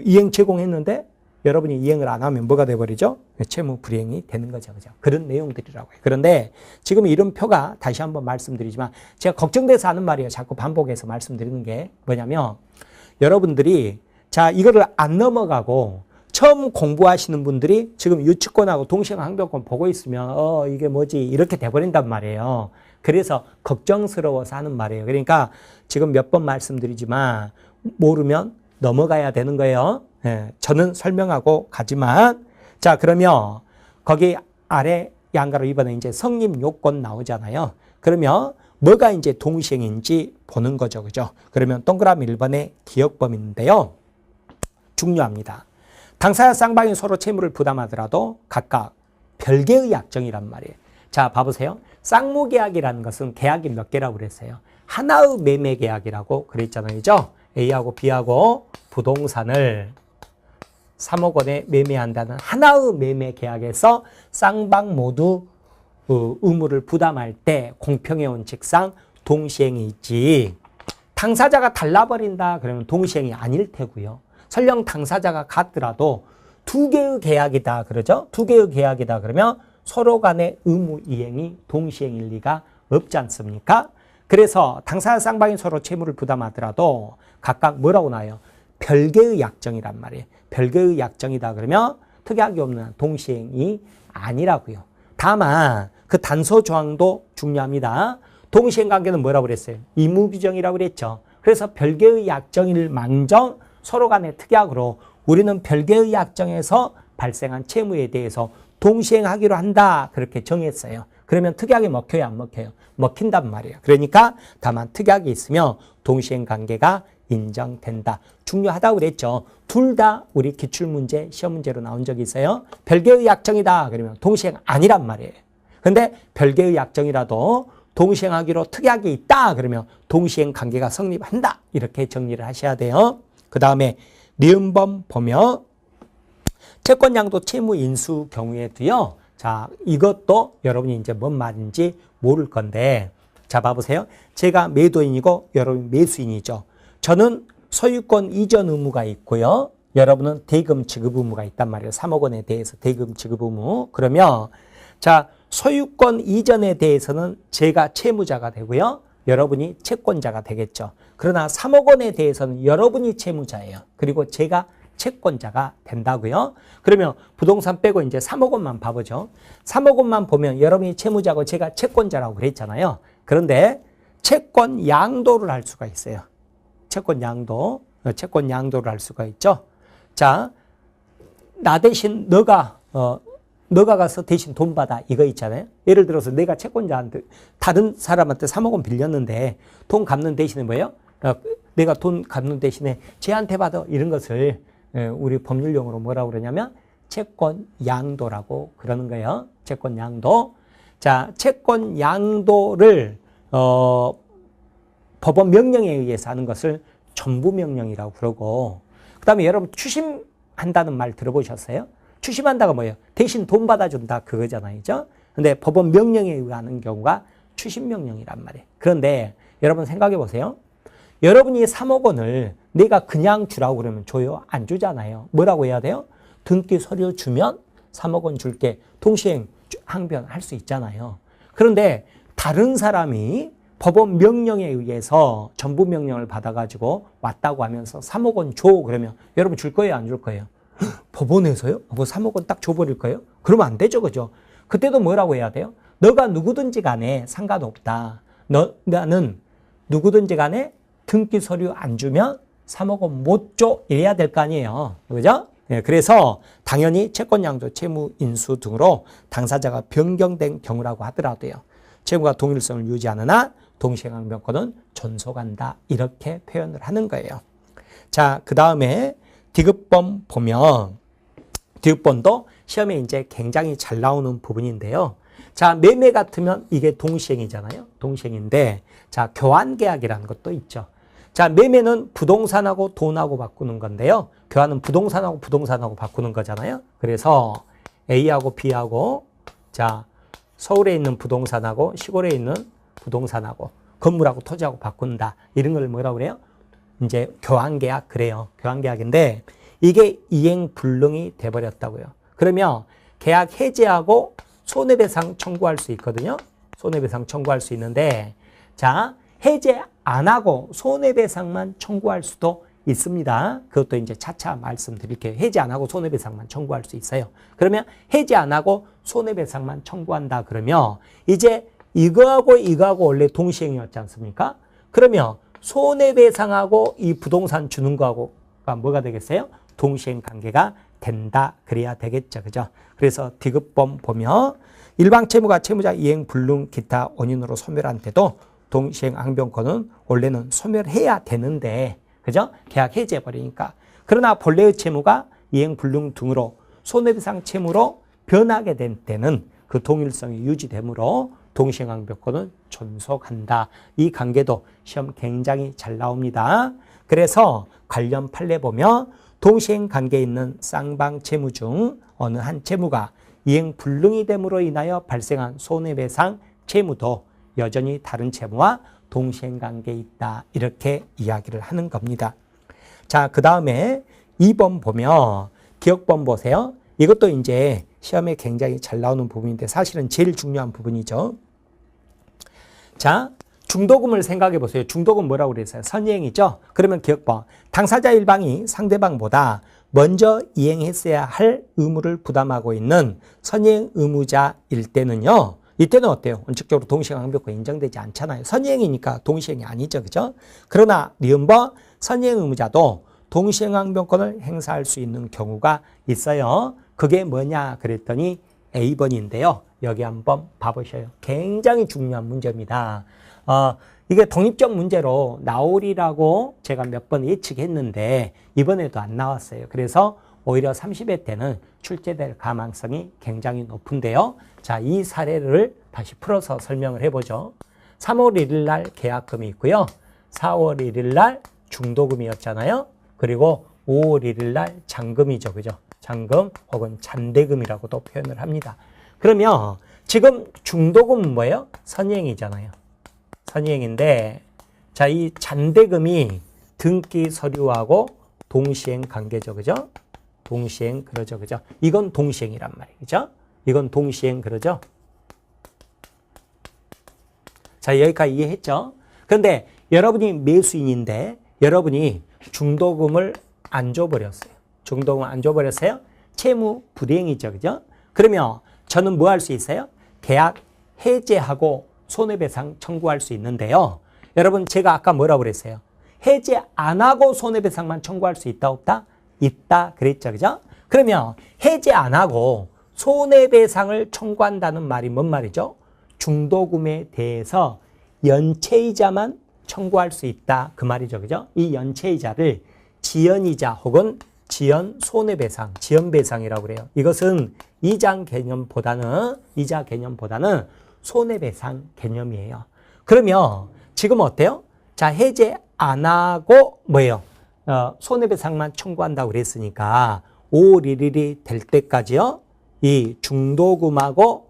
이행 제공했는데 여러분이 이행을 안 하면 뭐가 돼버리죠? 채무 불이행이 되는 거죠. 그죠? 그런 내용들이라고요. 그런데 지금 이런 표가 다시 한번 말씀드리지만 제가 걱정돼서 하는 말이에요. 자꾸 반복해서 말씀드리는 게 뭐냐면 여러분들이 자, 이거를 안 넘어가고 처음 공부하시는 분들이 지금 유치권하고 동시행항변권 보고 있으면 이게 뭐지? 이렇게 돼버린단 말이에요. 그래서 걱정스러워서 하는 말이에요. 그러니까 지금 몇 번 말씀드리지만 모르면 넘어가야 되는 거예요. 저는 설명하고 가지만, 자, 그러면 거기 아래 양가로 이번에 이제 성립 요건 나오잖아요. 그러면 뭐가 이제 동시행인지 보는 거죠. 그죠? 그러면 동그라미 1번의 기억범인데요. 중요합니다. 당사자 쌍방이 서로 채무를 부담하더라도 각각 별개의 약정이란 말이에요. 자, 봐보세요. 쌍무계약이라는 것은 계약이 몇 개라고 그랬어요? 하나의 매매 계약이라고 그랬잖아요. 그죠? A하고 B하고 부동산을 3억 원에 매매한다는 하나의 매매 계약에서 쌍방 모두 의무를 부담할 때 공평의 원칙상 동시행이 있지. 당사자가 달라버린다 그러면 동시행이 아닐 테고요. 설령 당사자가 같더라도 두 개의 계약이다 그러죠. 두 개의 계약이다 그러면 서로 간의 의무 이행이 동시행일 리가 없지 않습니까? 그래서 당사자 쌍방이 서로 채무를 부담하더라도 각각 뭐라고 나와요? 별개의 약정이란 말이에요. 별개의 약정이다 그러면 특약이 없는 동시행이 아니라고요. 다만 그 단서 조항도 중요합니다. 동시행 관계는 뭐라고 그랬어요? 의무규정이라고 그랬죠. 그래서 별개의 약정일 망정 서로 간의 특약으로 우리는 별개의 약정에서 발생한 채무에 대해서 동시행하기로 한다 그렇게 정했어요. 그러면 특약이 먹혀요 안 먹혀요? 먹힌단 말이에요. 그러니까 다만 특약이 있으면 동시행 관계가 인정된다. 중요하다고 그랬죠. 둘 다 우리 기출문제, 시험 문제로 나온 적이 있어요. 별개의 약정이다 그러면 동시행 아니란 말이에요. 근데 별개의 약정이라도 동시행하기로 특약이 있다 그러면 동시행 관계가 성립한다. 이렇게 정리를 하셔야 돼요. 그 다음에 니은범 보면 채권양도 채무 인수 경우에도요. 자, 이것도 여러분이 이제 뭔 말인지 모를 건데, 자, 봐보세요. 제가 매도인이고 여러분이 매수인이죠. 저는 소유권 이전 의무가 있고요. 여러분은 대금 지급 의무가 있단 말이에요. 3억 원에 대해서 대금 지급 의무. 그러면 자, 소유권 이전에 대해서는 제가 채무자가 되고요. 여러분이 채권자가 되겠죠. 그러나 3억 원에 대해서는 여러분이 채무자예요. 그리고 제가 채권자가 된다고요. 그러면 부동산 빼고 이제 3억 원만 봐보죠. 3억 원만 보면 여러분이 채무자고 제가 채권자라고 그랬잖아요. 그런데 채권 양도를 할 수가 있어요. 채권 양도를 할 수가 있죠. 자, 나 대신 너가 가서 대신 돈 받아 이거 있잖아요. 예를 들어서 내가 채권자한테 다른 사람한테 3억 원 빌렸는데 돈 갚는 대신에 뭐예요? 내가 돈 갚는 대신에 쟤한테 받아 이런 것을 우리 법률용어로 뭐라고 그러냐면 채권 양도라고 그러는 거예요. 채권 양도. 자, 채권 양도를 법원 명령에 의해서 하는 것을 전부명령이라고 그러고, 그 다음에 여러분 추심한다는 말 들어보셨어요? 추심한다가 뭐예요? 대신 돈 받아준다 그거잖아요. 그죠? 근데 법원 명령에 의하는 경우가 추심명령이란 말이에요. 그런데 여러분 생각해 보세요. 여러분이 3억 원을 내가 그냥 주라고 그러면 줘요? 안 주잖아요. 뭐라고 해야 돼요? 등기 서류 주면 3억 원 줄게. 동시행 항변할 수 있잖아요. 그런데 다른 사람이 법원 명령에 의해서 전부 명령을 받아가지고 왔다고 하면서 3억 원 줘. 그러면 여러분 줄 거예요? 안 줄 거예요? 법원에서요? 뭐 3억 원 딱 줘버릴 거예요? 그러면 안 되죠. 그죠? 그때도 뭐라고 해야 돼요? 너가 누구든지 간에 상관없다. 나는 누구든지 간에 등기 서류 안 주면 3억 원 못 줘. 이래야 될 거 아니에요. 그죠? 네, 그래서 당연히 채권양도 채무 인수 등으로 당사자가 변경된 경우라고 하더라도요. 채무가 동일성을 유지하느나 동시행한 명권은 존속한다. 이렇게 표현을 하는 거예요. 자, 그 다음에 디귿범 보면 디귿범도 시험에 이제 굉장히 잘 나오는 부분인데요. 자, 매매 같으면 이게 동시행이잖아요. 동시행인데 자, 교환계약이라는 것도 있죠. 자, 매매는 부동산하고 돈하고 바꾸는 건데요. 교환은 부동산하고 바꾸는 거잖아요. 그래서 A하고 B하고 자, 서울에 있는 부동산하고 시골에 있는 부동산하고 건물하고 토지하고 바꾼다. 이런 걸 뭐라고 그래요? 이제 교환계약 그래요. 교환계약인데 이게 이행불능이 돼버렸다고요. 그러면 계약 해지하고 손해배상 청구할 수 있거든요. 손해배상 청구할 수 있는데 자, 해제 안 하고 손해배상만 청구할 수도 있습니다. 그것도 이제 차차 말씀드릴게요. 해지 안 하고 손해배상만 청구할 수 있어요. 그러면 해지 안 하고 손해배상만 청구한다 그러면 이제 이거하고 원래 동시행이었지 않습니까? 그러면 손해배상하고 이 부동산 주는 거하고가 뭐가 되겠어요? 동시행관계가 된다 그래야 되겠죠. 그죠? 그래서 디귿범 보면 일방 채무가 채무자 이행 불능 기타 원인으로 소멸한 때도 동시행 항변권은 원래는 소멸해야 되는데 그죠? 계약 해지해 버리니까. 그러나 본래의 채무가 이행 불능 등으로 손해배상 채무로 변하게 된 때는 그 동일성이 유지되므로 동시행 항변권은 존속한다. 이 관계도 시험 굉장히 잘 나옵니다. 그래서 관련 판례 보면 동시행 관계에 있는 쌍방 채무 중 어느 한 채무가 이행 불능이 됨으로 인하여 발생한 손해배상 채무도 여전히 다른 채무와 동시행 관계에 있다. 이렇게 이야기를 하는 겁니다. 자, 그 다음에 2번 보면 기억번 보세요. 이것도 이제 시험에 굉장히 잘 나오는 부분인데 사실은 제일 중요한 부분이죠. 자, 중도금을 생각해 보세요. 중도금 뭐라고 그랬어요? 선이행이죠? 그러면 기억번. 당사자 일방이 상대방보다 먼저 이행했어야 할 의무를 부담하고 있는 선이행 의무자일 때는요. 이때는 어때요? 원칙적으로 동시행 항변권 인정되지 않잖아요. 선이행이니까 동시행이 아니죠. 그죠? 그러나 니은번 선이행 의무자도 동시행 항변권을 행사할 수 있는 경우가 있어요. 그게 뭐냐 그랬더니 A번인데요. 여기 한번 봐보셔요. 굉장히 중요한 문제입니다. 이게 독립적 문제로 나오리라고 제가 몇 번 예측했는데 이번에도 안 나왔어요. 그래서 오히려 30회 때는 출제될 가망성이 굉장히 높은데요. 자, 이 사례를 다시 풀어서 설명을 해보죠. 3월 1일 날 계약금이 있고요. 4월 1일 날 중도금이었잖아요. 그리고 5월 1일 날 잔금이죠. 그죠? 잔금 혹은 잔대금이라고도 표현을 합니다. 그러면 지금 중도금은 뭐예요? 선이행이잖아요. 선이행인데 자, 이 잔대금이 등기 서류하고 동시행 관계죠. 그죠? 동시행 그러죠. 그죠? 이건 동시행이란 말이죠. 이건 동시행 그러죠. 자, 여기까지 이해했죠? 그런데 여러분이 매수인인데 여러분이 중도금을 안 줘버렸어요. 중도금을 안 줘버렸어요? 채무 불이행이죠. 그죠? 그러면 저는 뭐 할 수 있어요? 계약 해제하고 손해배상 청구할 수 있는데요. 여러분 제가 아까 뭐라고 그랬어요? 해제 안 하고 손해배상만 청구할 수 있다 없다? 있다 그랬죠. 그죠? 그러면 해제 안 하고 손해배상을 청구한다는 말이 뭔 말이죠? 중도금에 대해서 연체이자만 청구할 수 있다 그 말이죠. 그죠? 이 연체이자를 지연이자 혹은 지연 손해배상, 지연배상이라고 그래요. 이것은 이자 개념보다는 손해배상 개념이에요. 그러면 지금 어때요? 자, 해제 안 하고 뭐예요? 손해배상만 청구한다고 그랬으니까 5월 1일이 될 때까지요. 이 중도금하고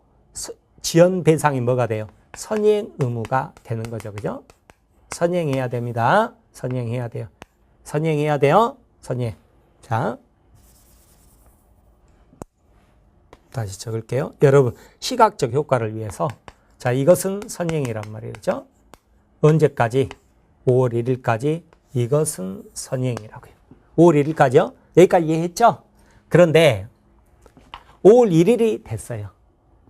지연배상이 뭐가 돼요? 선이행 의무가 되는 거죠. 그죠? 선이행해야 됩니다. 선이행해야 돼요. 선이행해야 돼요. 선이행. 자, 다시 적을게요. 여러분 시각적 효과를 위해서 자, 이것은 선이행이란 말이죠. 언제까지? 5월 1일까지 이것은 선이행이라고요. 5월 1일까지요? 여기까지 이해했죠? 그런데 5월 1일이 됐어요.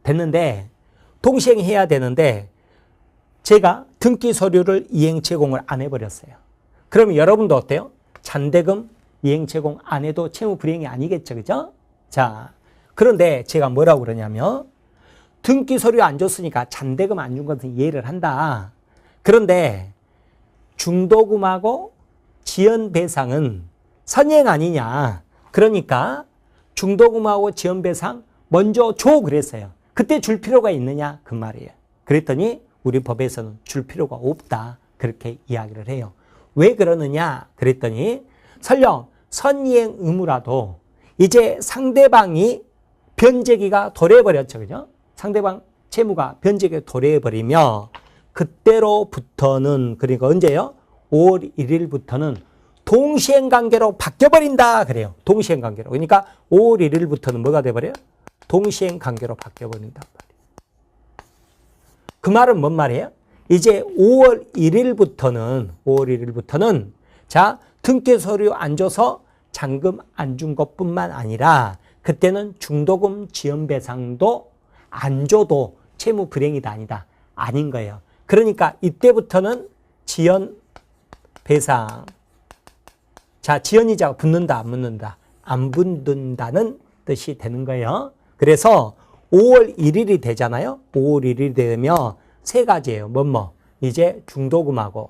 됐는데 동시행해야 되는데 제가 등기 서류를 이행 제공을 안 해버렸어요. 그러면 여러분도 어때요? 잔대금 이행 제공 안 해도 채무 불이행이 아니겠죠. 그죠? 자, 그런데 제가 뭐라고 그러냐면 등기 서류 안 줬으니까 잔대금 안 준 것은 이해를 한다. 그런데 중도금하고 지연배상은 선이행 아니냐. 그러니까 중도금하고 지연배상 먼저 줘 그랬어요. 그때 줄 필요가 있느냐 그 말이에요. 그랬더니 우리 법에서는 줄 필요가 없다. 그렇게 이야기를 해요. 왜 그러느냐 그랬더니 설령 선이행 의무라도 이제 상대방이 변제기가 도래해버렸죠. 그죠? 상대방 채무가 변제기가 도래해버리면 그때로부터는 그러니까 언제요? 5월 1일부터는 동시행관계로 바뀌어버린다 그래요. 동시행관계로. 그러니까 5월 1일부터는 뭐가 돼버려요? 동시행관계로 바뀌어버린단 말이에요. 그 말은 뭔 말이에요? 이제 5월 1일부터는 자, 등기 서류 안 줘서 잔금 안 준 것뿐만 아니라 그때는 중도금 지연배상도 안 줘도 채무 불이행이다 아니다. 아닌 거예요. 그러니까 이때부터는 지연배상. 자, 지연이자가 붙는다 안 붙는다. 안 붙는다는 뜻이 되는 거예요. 그래서 5월 1일이 되잖아요. 5월 1일이 되면 세 가지예요. 이제 중도금하고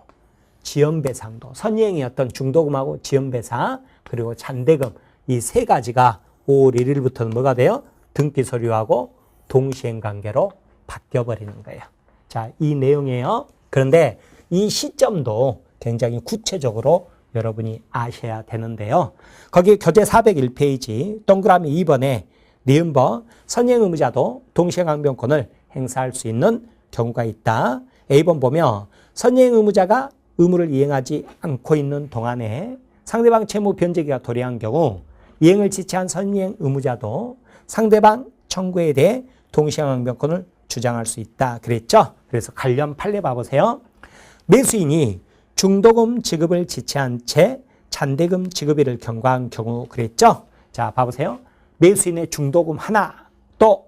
지연배상도, 선예행이었던 중도금하고 지연배상, 그리고 잔대금, 이 세 가지가 5월 1일부터는 뭐가 돼요? 등기서류하고 동시행관계로 바뀌어버리는 거예요. 자, 이 내용이에요. 그런데 이 시점도 굉장히 구체적으로 여러분이 아셔야 되는데요. 거기 교재 401페이지 동그라미 2번에 니은번 선행 의무자도 동시행항변권을 행사할 수 있는 경우가 있다. A번 보면 선행 의무자가 의무를 이행하지 않고 있는 동안에 상대방 채무 변제기가 도래한 경우 이행을 지체한 선행 의무자도 상대방 청구에 대해 동시행항변권을 주장할 수 있다 그랬죠. 그래서 관련 판례 봐보세요. 매수인이 중도금 지급을 지체한 채 잔대금 지급일을 경과한 경우 그랬죠. 자, 봐보세요. 매수인의 중도금 하나, 또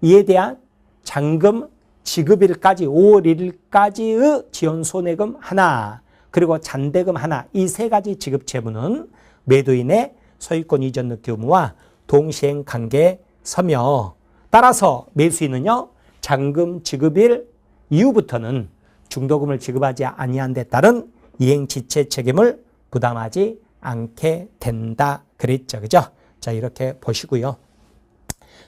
이에 대한 잔금 지급일까지 5월 1일까지의 지연손해금 하나, 그리고 잔대금 하나, 이 세 가지 지급 채무는 매도인의 소유권 이전 등기 의무와 동시행 관계에 서며, 따라서 매수인은요 잔금 지급일 이후부터는 중도금을 지급하지 아니한 데 따른 이행 지체 책임을 부담하지 않게 된다 그랬죠. 그죠? 자, 이렇게 보시고요.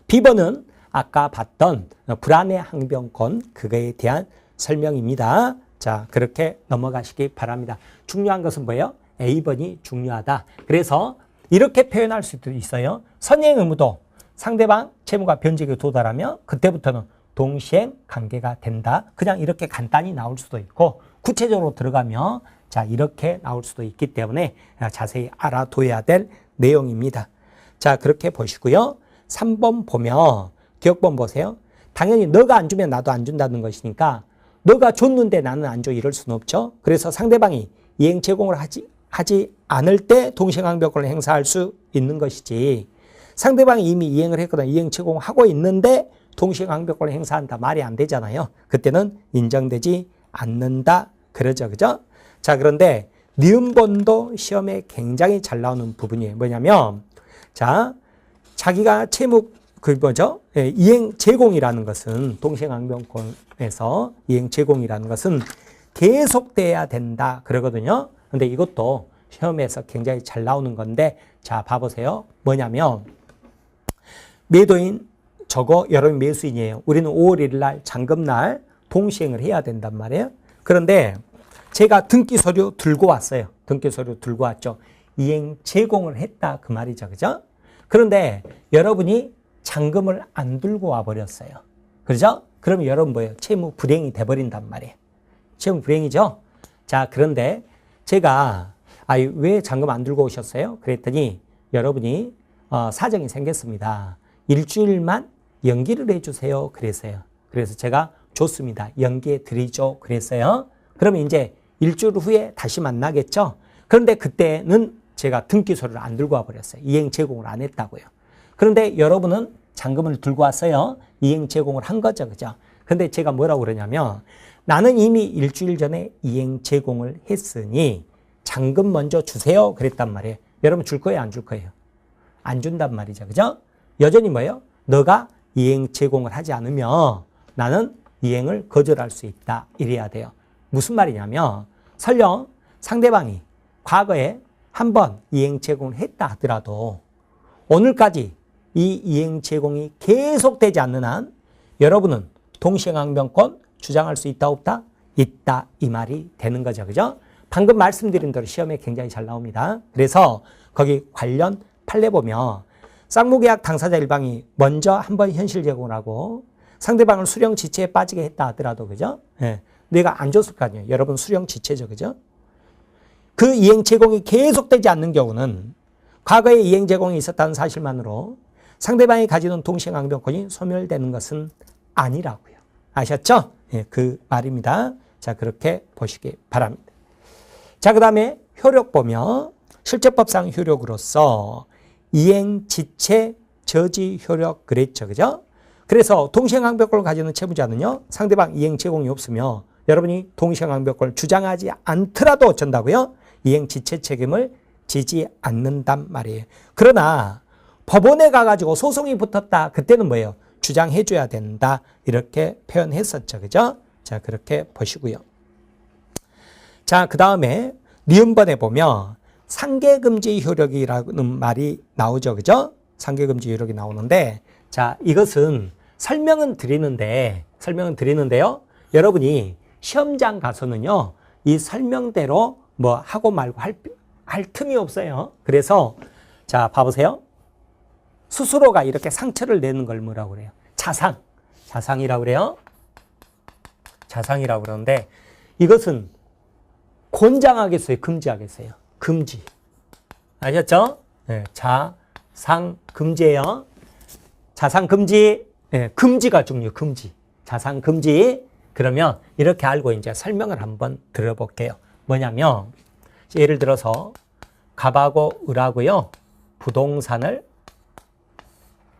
B번은 아까 봤던 불안해 항변권, 그거에 대한 설명입니다. 자, 그렇게 넘어가시기 바랍니다. 중요한 것은 뭐예요? A번이 중요하다. 그래서 이렇게 표현할 수도 있어요. 선행 의무도 상대방 채무가 변제기에 도달하면 그때부터는 동시행 관계가 된다. 그냥 이렇게 간단히 나올 수도 있고, 구체적으로 들어가면 자, 이렇게 나올 수도 있기 때문에 자세히 알아둬야 될 내용입니다. 자, 그렇게 보시고요. 3번 보면 기억본 보세요. 당연히 너가 안 주면 나도 안 준다는 것이니까 너가 줬는데 나는 안 줘, 이럴 수는 없죠. 그래서 상대방이 이행 제공을 하지 않을 때 동시행항변권을 행사할 수 있는 것이지, 상대방이 이미 이행을 했거나 이행 제공하고 있는데 동시행항변권을 행사한다, 말이 안 되잖아요. 그때는 인정되지 않는다 그러죠. 그죠? 자, 그런데 니은번도 시험에 굉장히 잘 나오는 부분이에요. 뭐냐면, 자, 자기가 채무 이행 제공이라는 것은, 동시행항변권에서 이행 제공이라는 것은 계속돼야 된다 그러거든요. 근데 이것도 시험에서 굉장히 잘 나오는 건데, 자, 봐보세요. 뭐냐면, 매도인 저거 여러분 매수인이에요. 우리는 5월 1일 날 잔금날 동시행을 해야 된단 말이에요. 그런데 제가 등기서류 들고 왔어요. 등기서류 들고 왔죠. 이행 제공을 했다 그 말이죠. 그죠? 그런데 여러분이 잔금을 안 들고 와버렸어요. 그렇죠? 그러면 여러분 뭐예요? 채무 불이행이 돼버린단 말이에요. 채무 불이행이죠? 자, 그런데 제가 왜 잔금 안 들고 오셨어요? 그랬더니 여러분이 사정이 생겼습니다. 일주일만 연기를 해주세요. 그랬어요. 그래서 제가 좋습니다. 연기해 드리죠. 그랬어요. 그러면 이제 일주일 후에 다시 만나겠죠. 그런데 그때는 제가 등기소를 안 들고 와버렸어요. 이행 제공을 안 했다고요. 그런데 여러분은 잔금을 들고 왔어요. 이행 제공을 한 거죠. 그죠? 근데 제가 뭐라고 그러냐면, 나는 이미 일주일 전에 이행 제공을 했으니 잔금 먼저 주세요. 그랬단 말이에요. 여러분 줄 거예요? 안 줄 거예요? 안 준단 말이죠. 그죠? 여전히 뭐예요? 너가 이행 제공을 하지 않으면 나는 이행을 거절할 수 있다. 이래야 돼요. 무슨 말이냐면, 설령 상대방이 과거에 한번 이행 제공을 했다 하더라도 오늘까지 이 이행 제공이 계속되지 않는 한 여러분은 동시행항변권 주장할 수 있다 없다? 있다, 이 말이 되는 거죠. 그죠? 방금 말씀드린 대로 시험에 굉장히 잘 나옵니다. 그래서 거기 관련 판례 보면 쌍무계약 당사자 일방이 먼저 한번 현실 제공을 하고 상대방을 수령 지체에 빠지게 했다 하더라도, 그죠? 예. 내가 안 줬을 거 아니에요. 여러분 수령 지체죠. 그죠? 그 이행 제공이 계속되지 않는 경우는 과거에 이행 제공이 있었다는 사실만으로 상대방이 가지는 동시행항변권이 소멸되는 것은 아니라고요. 아셨죠? 예, 그 말입니다. 자, 그렇게 보시기 바랍니다. 자, 그 다음에 효력 보면 실제법상 효력으로서 이행 지체 저지 효력 그랬죠. 그죠? 그래서 동시행항변권을 가지는 채무자는요, 상대방 이행 제공이 없으며 여러분이 동시행항변권을 주장하지 않더라도 어쩐다고요? 이행 지체 책임을 지지 않는단 말이에요. 그러나 법원에 가가지고 소송이 붙었다. 그때는 뭐예요? 주장해줘야 된다. 이렇게 표현했었죠. 그죠? 자, 그렇게 보시고요. 자, 그 다음에 니은번에 보면 상계금지 효력이라는 말이 나오죠. 그죠? 상계금지 효력이 나오는데, 자, 이것은 설명은 드리는데요. 여러분이 시험장 가서는요, 이 설명대로 뭐 하고 말고 할 틈이 없어요. 그래서, 자, 봐보세요. 스스로가 이렇게 상처를 내는 걸 뭐라고 그래요? 자상이라고 그래요. 자상이라고 그러는데, 이것은 권장하겠어요? 금지하겠어요? 금지. 아셨죠? 네, 자상 금지예요. 자상 금지. 네, 금지가 중요해요. 금지. 자상 금지. 그러면 이렇게 알고 이제 설명을 한번 들어볼게요. 뭐냐면 예를 들어서 갑하고 을하고요. 부동산을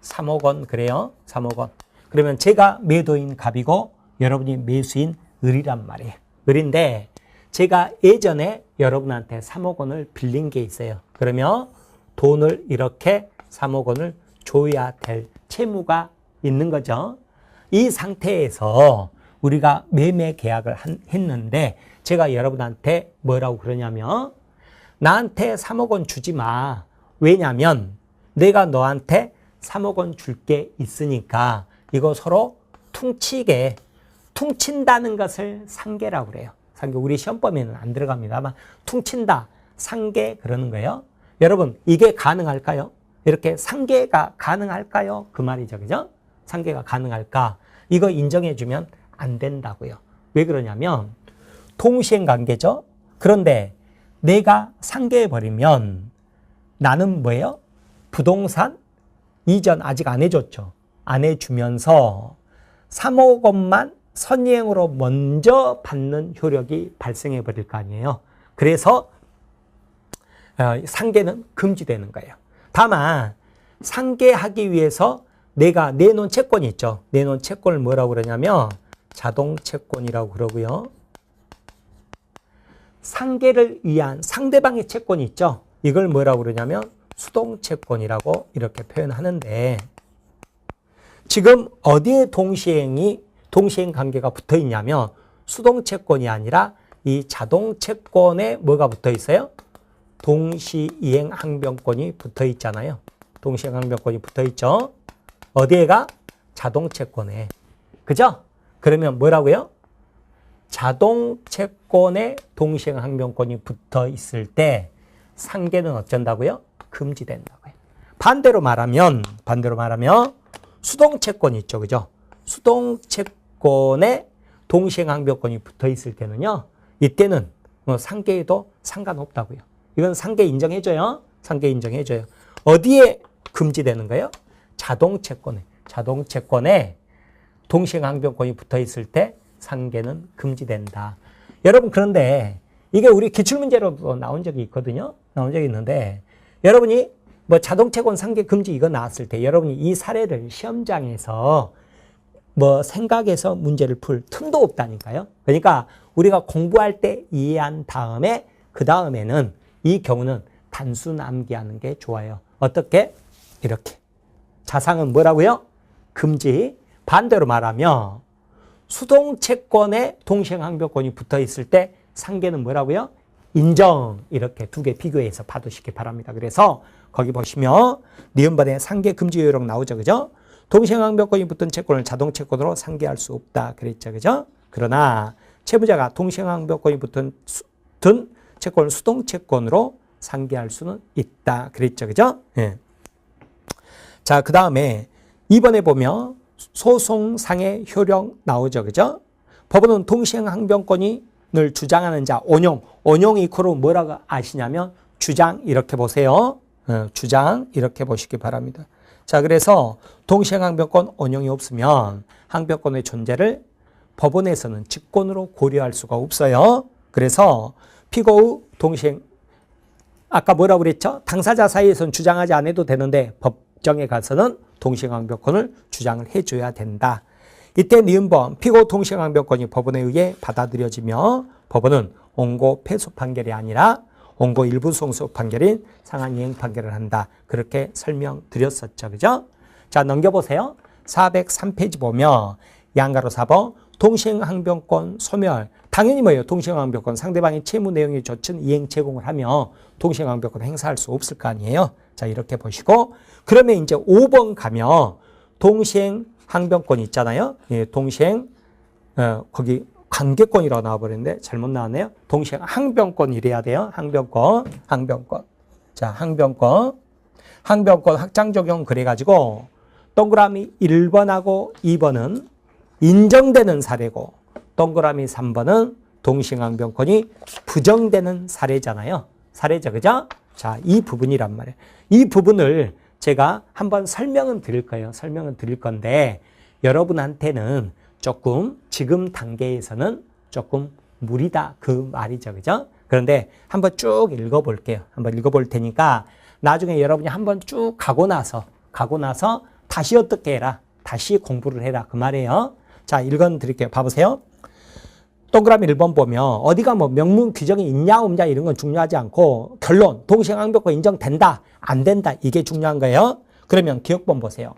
3억 원 그래요. 3억 원. 그러면 제가 매도인 갑이고 여러분이 매수인 을이란 말이에요. 을인데 제가 예전에 여러분한테 3억 원을 빌린 게 있어요. 그러면 돈을 이렇게 3억 원을 줘야 될 채무가 있는 거죠. 이 상태에서 우리가 매매 계약을 했는데 제가 여러분한테 뭐라고 그러냐면 나한테 3억 원 주지 마. 왜냐면 내가 너한테 3억 원 줄 게 있으니까 이거 서로 퉁친다는 것을 상계라고 그래요. 상계 우리 시험범위는 안 들어갑니다만 퉁친다, 상계 그러는 거예요. 여러분 이게 가능할까요? 이렇게 상계가 가능할까요? 그 말이죠. 그죠? 상계가 가능할까? 이거 인정해주면 안 된다고요. 왜 그러냐면 동시행관계죠. 그런데 내가 상계해버리면 나는 뭐예요? 부동산 이전 아직 안 해줬죠. 안 해주면서 3억 원만 선이행으로 먼저 받는 효력이 발생해버릴 거 아니에요. 그래서 상계는 금지되는 거예요. 다만 상계하기 위해서 내가 내놓은 채권이 있죠. 내놓은 채권을 뭐라고 그러냐면 자동채권이라고 그러고요. 상계를 위한 상대방의 채권이 있죠. 이걸 뭐라고 그러냐면 수동채권이라고 이렇게 표현하는데 지금 어디에 동시행 관계가 붙어 있냐면 수동채권이 아니라 이 자동채권에 뭐가 붙어 있어요? 동시이행 항변권이 붙어 있잖아요. 동시이행 항변권이 붙어 있죠. 어디에가? 자동채권에. 그죠? 그러면 뭐라고요? 자동채권에 동시행 항변권이 붙어 있을 때 상계는 어쩐다고요? 금지된다고요. 반대로 말하면 수동채권이 있죠. 그죠? 수동채권에 동시행 항변권이 붙어 있을 때는요. 이때는 상계에도 상관없다고요. 이건 상계 인정해줘요. 상계 인정해줘요. 어디에 금지되는 거예요? 자동채권에 동시행 항변권이 붙어 있을 때 상계는 금지된다. 여러분 그런데 이게 우리 기출문제로도 나온 적이 있거든요. 나온 적이 있는데 여러분이 뭐 자동채권 상계 금지 이거 나왔을 때 여러분이 이 사례를 시험장에서 뭐 생각해서 문제를 풀 틈도 없다니까요. 그러니까 우리가 공부할 때 이해한 다음에 그 다음에는 이 경우는 단순 암기하는 게 좋아요. 어떻게? 이렇게. 자상은 뭐라고요? 금지. 반대로 말하면 수동채권에 동시행 항변권이 붙어 있을 때 상계는 뭐라고요? 인정. 이렇게 두 개 비교해서 봐두시기 바랍니다. 그래서 거기 보시면 니은번에 상계 금지 요령 나오죠. 그죠? 동시행 항변권이 붙은 채권을 자동채권으로 상계할 수 없다. 그랬죠. 그죠? 그러나 채무자가 동시행 항변권이 붙은 채권을 수동채권으로 상계할 수는 있다. 그랬죠. 그죠? 예. 자, 그 다음에 2번에 보면 소송상의 효력 나오죠. 그죠? 법원은 동시행 항변권을 주장하는 자, 온용 이코로 뭐라고 아시냐면 주장 이렇게 보세요. 주장 이렇게 보시기 바랍니다. 자, 그래서 동시행 항변권 온용이 없으면 항변권의 존재를 법원에서는 직권으로 고려할 수가 없어요. 그래서 피고의 동시행 아까 뭐라고 그랬죠? 당사자 사이에서는 주장하지 않아도 되는데 법정에 가서는 동시행 항변권을 주장을 해줘야 된다. 이때 니은번 피고 동시행 항변권이 법원에 의해 받아들여지며 법원은 원고 패소 판결이 아니라 원고 일부 송수 판결인 상한 이행 판결을 한다. 그렇게 설명드렸었죠. 그죠? 자, 넘겨보세요. 403페이지 보면 양가로 4번 동시행항변권 소멸. 당연히 뭐예요? 동시행항변권 상대방이 채무 내용에 젖힌 이행 제공을 하면 동시행항변권 행사할 수 없을 거 아니에요. 자, 이렇게 보시고 그러면 이제 5번 가면 동시행항변권 있잖아요. 예, 동시행 거기 관계권이라고 나와버렸는데 잘못 나왔네요. 동시행항변권 이래야 돼요. 항변권. 자, 항변권 확장 적용 그래가지고 동그라미 1번하고 2번은 인정되는 사례고 동그라미 3번은 동시행항변권이 부정되는 사례잖아요. 사례죠. 그죠? 자, 이 부분이란 말이에요. 이 부분을 제가 한번 설명은 드릴 거예요. 설명은 드릴 건데 여러분한테는 조금 지금 단계에서는 조금 무리다 그 말이죠. 그죠? 그런데 한번 쭉 읽어볼게요. 한번 읽어볼 테니까 나중에 여러분이 한번 쭉 가고 나서 다시 어떻게 해라. 다시 공부를 해라. 그 말이에요. 자, 읽어 드릴게요. 봐보세요. 동그라미 1번 보면 어디가 뭐 명문 규정이 있냐 없냐 이런 건 중요하지 않고 결론 동시행항변권 인정된다 안 된다 이게 중요한 거예요. 그러면 기억본 보세요.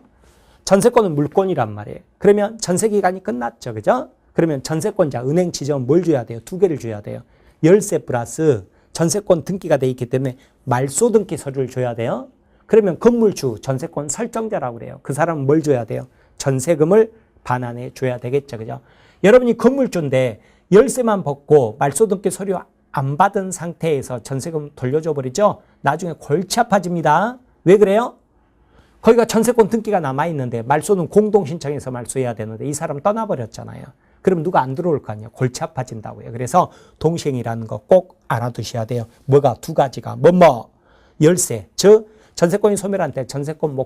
전세권은 물권이란 말이에요. 그러면 전세기간이 끝났죠. 그죠? 그러면 전세권자 은행 지점 뭘 줘야 돼요? 2개를 줘야 돼요. 열세 플러스 전세권 등기가 돼 있기 때문에 말소 등기 서류를 줘야 돼요. 그러면 건물주 전세권 설정자라고 그래요. 그 사람은 뭘 줘야 돼요? 전세금을 반환해 줘야 되겠죠. 그죠? 여러분이 건물주인데 열세만 받고 말소 등기 서류 안 받은 상태에서 전세금 돌려줘 버리죠. 나중에 골치 아파집니다. 왜 그래요? 거기가 전세권 등기가 남아있는데 말소는 공동신청해서 말소해야 되는데 이 사람 떠나버렸잖아요. 그럼 누가 안 들어올 거 아니에요. 골치 아파진다고요. 그래서 동시행이라는 거 꼭 알아두셔야 돼요. 뭐가 두 가지가 열세 즉 전세권이 소멸한 때 전세권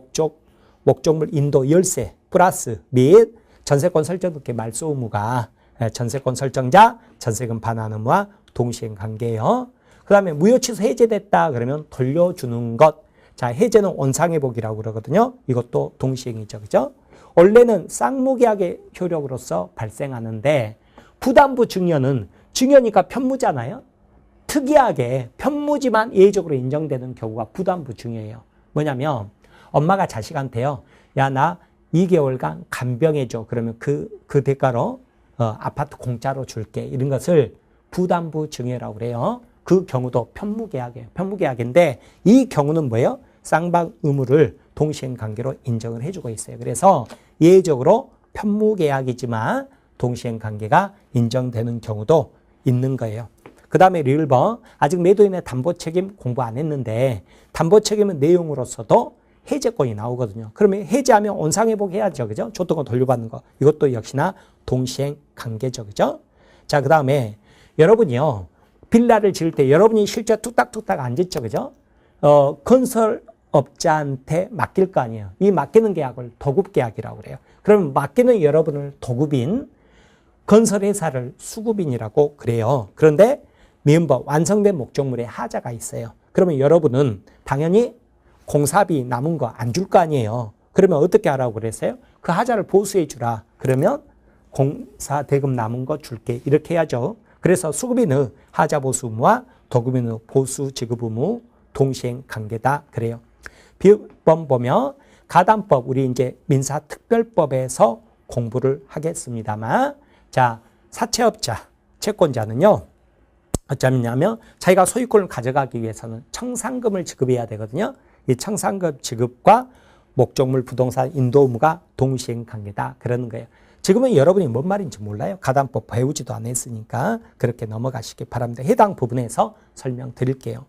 목적물 인도 열세 플러스 및 전세권 설정 등기 말소 의무가 전세권 설정자 전세금 반환 의무와 동시행 관계예요. 그 다음에 무효 취소 해제됐다 그러면 돌려주는 것. 자, 해제는 원상회복이라고 그러거든요. 이것도 동시행이죠. 그죠? 원래는 쌍무계약의 효력으로서 발생하는데 부담부 증여는 증여니까 편무잖아요. 특이하게 편무지만 예외적으로 인정되는 경우가 부담부 증여예요. 뭐냐면 엄마가 자식한테요. 야, 나 2개월간 간병해줘. 그러면 그 대가로 아파트 공짜로 줄게. 이런 것을 부담부 증여라고 그래요. 그 경우도 편무계약이에요. 편무계약인데 이 경우는 뭐예요? 쌍방 의무를 동시행 관계로 인정을 해주고 있어요. 그래서 예외적으로 편무계약이지만 동시행 관계가 인정되는 경우도 있는 거예요. 그 다음에 1번 아직 매도인의 담보책임 공부 안 했는데 담보책임은 내용으로서도 해제권이 나오거든요. 그러면 해제하면 원상회복 해야죠. 그죠? 줬던 거 돌려받는 거. 이것도 역시나 동시행 관계죠. 그죠? 자, 그 다음에 여러분이요. 빌라를 지을 때 여러분이 실제 뚝딱뚝딱 안 짓죠. 그죠? 건설업자한테 맡길 거 아니에요. 이 맡기는 계약을 도급계약이라고 그래요. 그러면 맡기는 여러분을 도급인, 건설회사를 수급인이라고 그래요. 그런데 미음법 완성된 목적물에 하자가 있어요. 그러면 여러분은 당연히 공사비 남은 거 안 줄 거 아니에요. 그러면 어떻게 하라고 그랬어요? 그 하자를 보수해 주라. 그러면 공사 대금 남은 거 줄게. 이렇게 해야죠. 그래서 수급인의 하자 보수 의무와 도급인의 보수 지급 의무 동시행 관계다 그래요. 비번 보면 가담법 우리 이제 민사특별법에서 공부를 하겠습니다만 자, 사채업자, 채권자는요. 어쩌냐면 자기가 소유권을 가져가기 위해서는 청산금을 지급해야 되거든요. 이 청산금 지급과 목적물 부동산 인도 의무가 동시행 관계다 그러는 거예요. 지금은 여러분이 뭔 말인지 몰라요. 가담법 배우지도 안 했으니까 그렇게 넘어가시기 바랍니다. 해당 부분에서 설명드릴게요.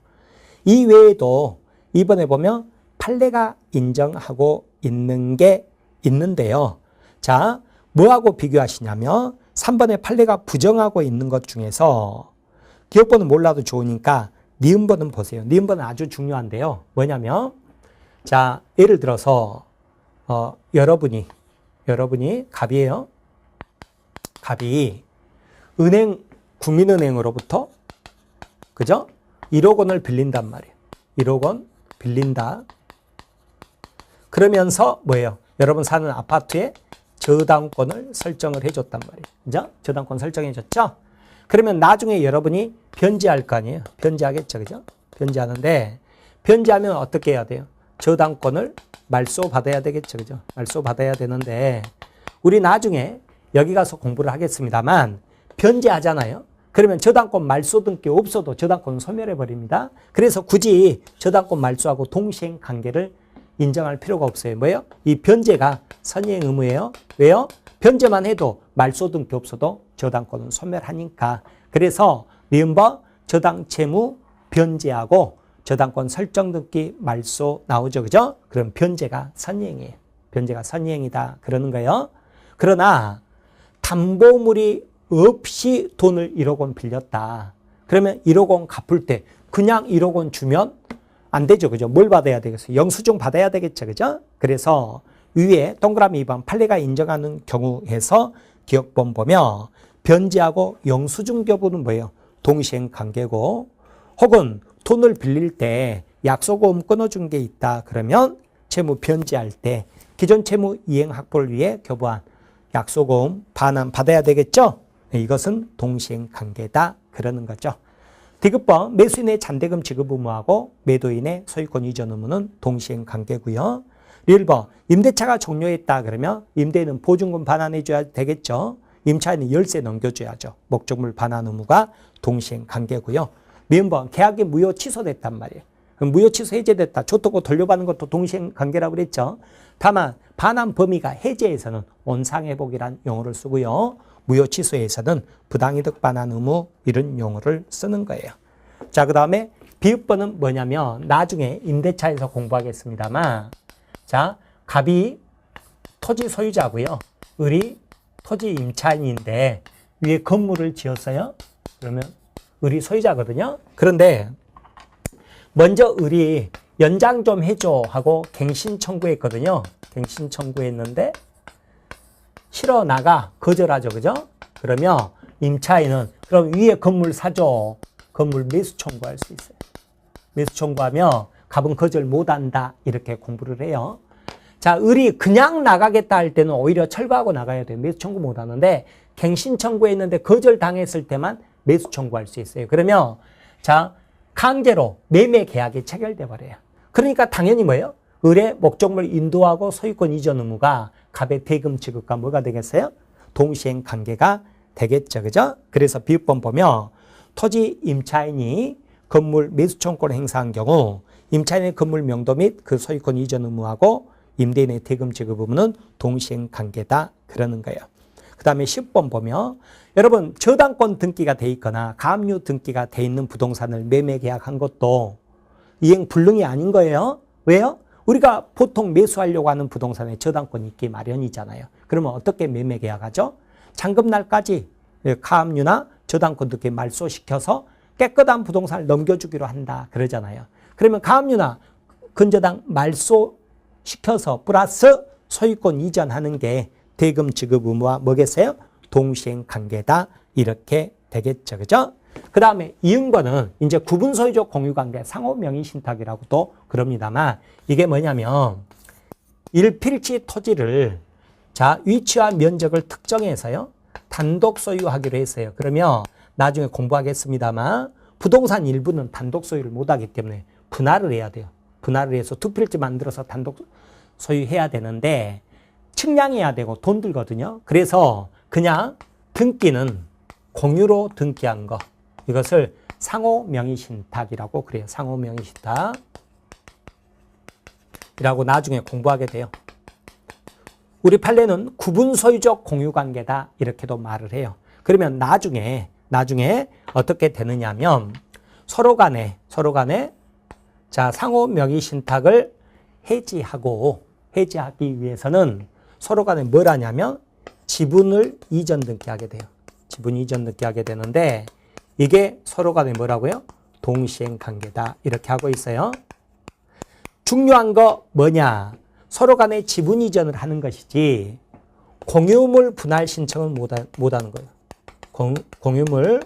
이 외에도 이번에 보면 판례가 인정하고 있는 게 있는데요. 자, 뭐하고 비교하시냐면 3번에 판례가 부정하고 있는 것 중에서 기억번은 몰라도 좋으니까 니은번은 보세요. 니은번은 아주 중요한데요. 뭐냐면 자, 예를 들어서 여러분이 갑이에요. 갑이 국민은행으로부터 그죠? 1억 원을 빌린단 말이에요. 1억 원 빌린다. 그러면서 뭐예요? 여러분 사는 아파트에 저당권을 설정을 해줬단 말이에요. 그죠? 저당권 설정해줬죠? 그러면 나중에 여러분이 변제할 거 아니에요? 변제하겠죠. 그죠? 변제하는데 변제하면 어떻게 해야 돼요? 저당권을 말소 받아야 되겠죠. 그죠? 말소 받아야 되는데 우리 나중에 여기 가서 공부를 하겠습니다만 변제하잖아요. 그러면 저당권 말소 등기 없어도 저당권은 소멸해 버립니다. 그래서 굳이 저당권 말소하고 동시행 관계를 인정할 필요가 없어요. 뭐예요? 이 변제가 선의행 의무예요. 왜요? 변제만 해도 말소 등기 없어도 저당권은 소멸하니까. 그래서 니은버 저당 채무 변제하고 저당권 설정 등기 말소 나오죠. 그죠? 그럼 변제가 선의행이에요. 변제가 선의행이다. 그러는 거예요. 그러나 담보물이 없이 돈을 1억 원 빌렸다. 그러면 1억 원 갚을 때 그냥 1억 원 주면 안 되죠. 그죠? 뭘 받아야 되겠어요? 영수증 받아야 되겠죠. 그죠? 그래서 위에 동그라미 2번 판례가 인정하는 경우에서 기억본 보면 변제하고 영수증 교부는 뭐예요? 동시행 관계고 혹은 돈을 빌릴 때 약속보험 끊어준 게 있다. 그러면 채무 변제할 때 기존 채무 이행 확보를 위해 교부한 약속보험 반환 받아야 되겠죠? 이것은 동시행 관계다. 그러는 거죠. 디귿번 매수인의 잔대금 지급 의무하고 매도인의 소유권 이전 의무는 동시행 관계고요. 리을번 임대차가 종료했다 그러면 임대인은 보증금 반환해 줘야 되겠죠. 임차인은 열세 넘겨줘야죠. 목적물 반환 의무가 동시행 관계고요. 미음번 계약이 무효 취소됐단 말이에요. 그럼 무효 취소 해제됐다. 줬다고 돌려받는 것도 동시행 관계라고 그랬죠. 다만 반환 범위가 해제에서는 원상회복이란 용어를 쓰고요. 무효 취소에서는 부당이득 반환 의무 이런 용어를 쓰는 거예요. 자, 그 다음에 비읍번은 뭐냐면 나중에 임대차에서 공부하겠습니다만 자, 갑이 토지 소유자고요. 을이 토지 임차인인데 위에 건물을 지었어요. 그러면 을이 소유자거든요. 그런데 먼저 을이 연장 좀 해줘 하고 갱신 청구했거든요. 갱신 청구했는데 싫어 나가 거절하죠. 그죠? 그러면 임차인은 그럼 위에 건물 사줘. 건물 매수 청구할 수 있어요. 매수 청구하면 갑은 거절 못한다. 이렇게 공부를 해요. 자, 을이 그냥 나가겠다 할 때는 오히려 철거하고 나가야 돼요. 매수 청구 못하는데 갱신 청구했는데 거절당했을 때만 매수 청구할 수 있어요. 그러면 자 강제로 매매 계약이 체결돼 버려요. 그러니까 당연히 뭐예요? 을의 목적물 인도하고 소유권 이전 의무가 갑의 대금 지급과 뭐가 되겠어요? 동시행 관계가 되겠죠. 그죠? 그래서 비읍번 보면 토지 임차인이 건물 매수 청구권을 행사한 경우 임차인의 건물 명도 및 그 소유권 이전 의무하고 임대인의 대금 지급 의무는 동시행 관계다. 그러는 거예요. 그 다음에 10번 보면 여러분 저당권 등기가 돼 있거나 가압류 등기가 돼 있는 부동산을 매매 계약한 것도 이행 불능이 아닌 거예요. 왜요? 우리가 보통 매수하려고 하는 부동산에 저당권이 있기 마련이잖아요. 그러면 어떻게 매매 계약하죠? 잔금날까지 가압류나 저당권 등기 말소시켜서 깨끗한 부동산을 넘겨주기로 한다. 그러잖아요. 그러면 가압류나 근저당 말소시켜서 플러스 소유권 이전하는 게 대금 지급 의무와 뭐겠어요? 동시행 관계다. 이렇게 되겠죠. 그죠? 그 다음에 이응번은 이제 구분 소유적 공유 관계 상호 명의 신탁이라고도 그럽니다만 이게 뭐냐면 일필지 토지를 자 위치와 면적을 특정해서요. 단독 소유하기로 했어요. 그러면 나중에 공부하겠습니다만 부동산 일부는 단독 소유를 못하기 때문에 분할을 해야 돼요. 분할을 해서 두 필지 만들어서 단독 소유해야 되는데 측량해야 되고 돈 들거든요. 그래서 그냥 등기는 공유로 등기한 거 이것을 상호 명의 신탁이라고 그래요. 상호 명의 신탁이라고 나중에 공부하게 돼요. 우리 판례는 구분 소유적 공유 관계다 이렇게도 말을 해요. 그러면 나중에 어떻게 되느냐면 서로 간에 자 상호 명의 신탁을 해지하기 위해서는 서로 간에 뭘 하냐면 지분을 이전 등기하게 돼요. 지분 이전 등기하게 되는데 이게 서로 간에 뭐라고요? 동시행 관계다. 이렇게 하고 있어요. 중요한 거 뭐냐? 서로 간에 지분 이전을 하는 것이지 공유물 분할 신청은 못하는 거예요. 공유물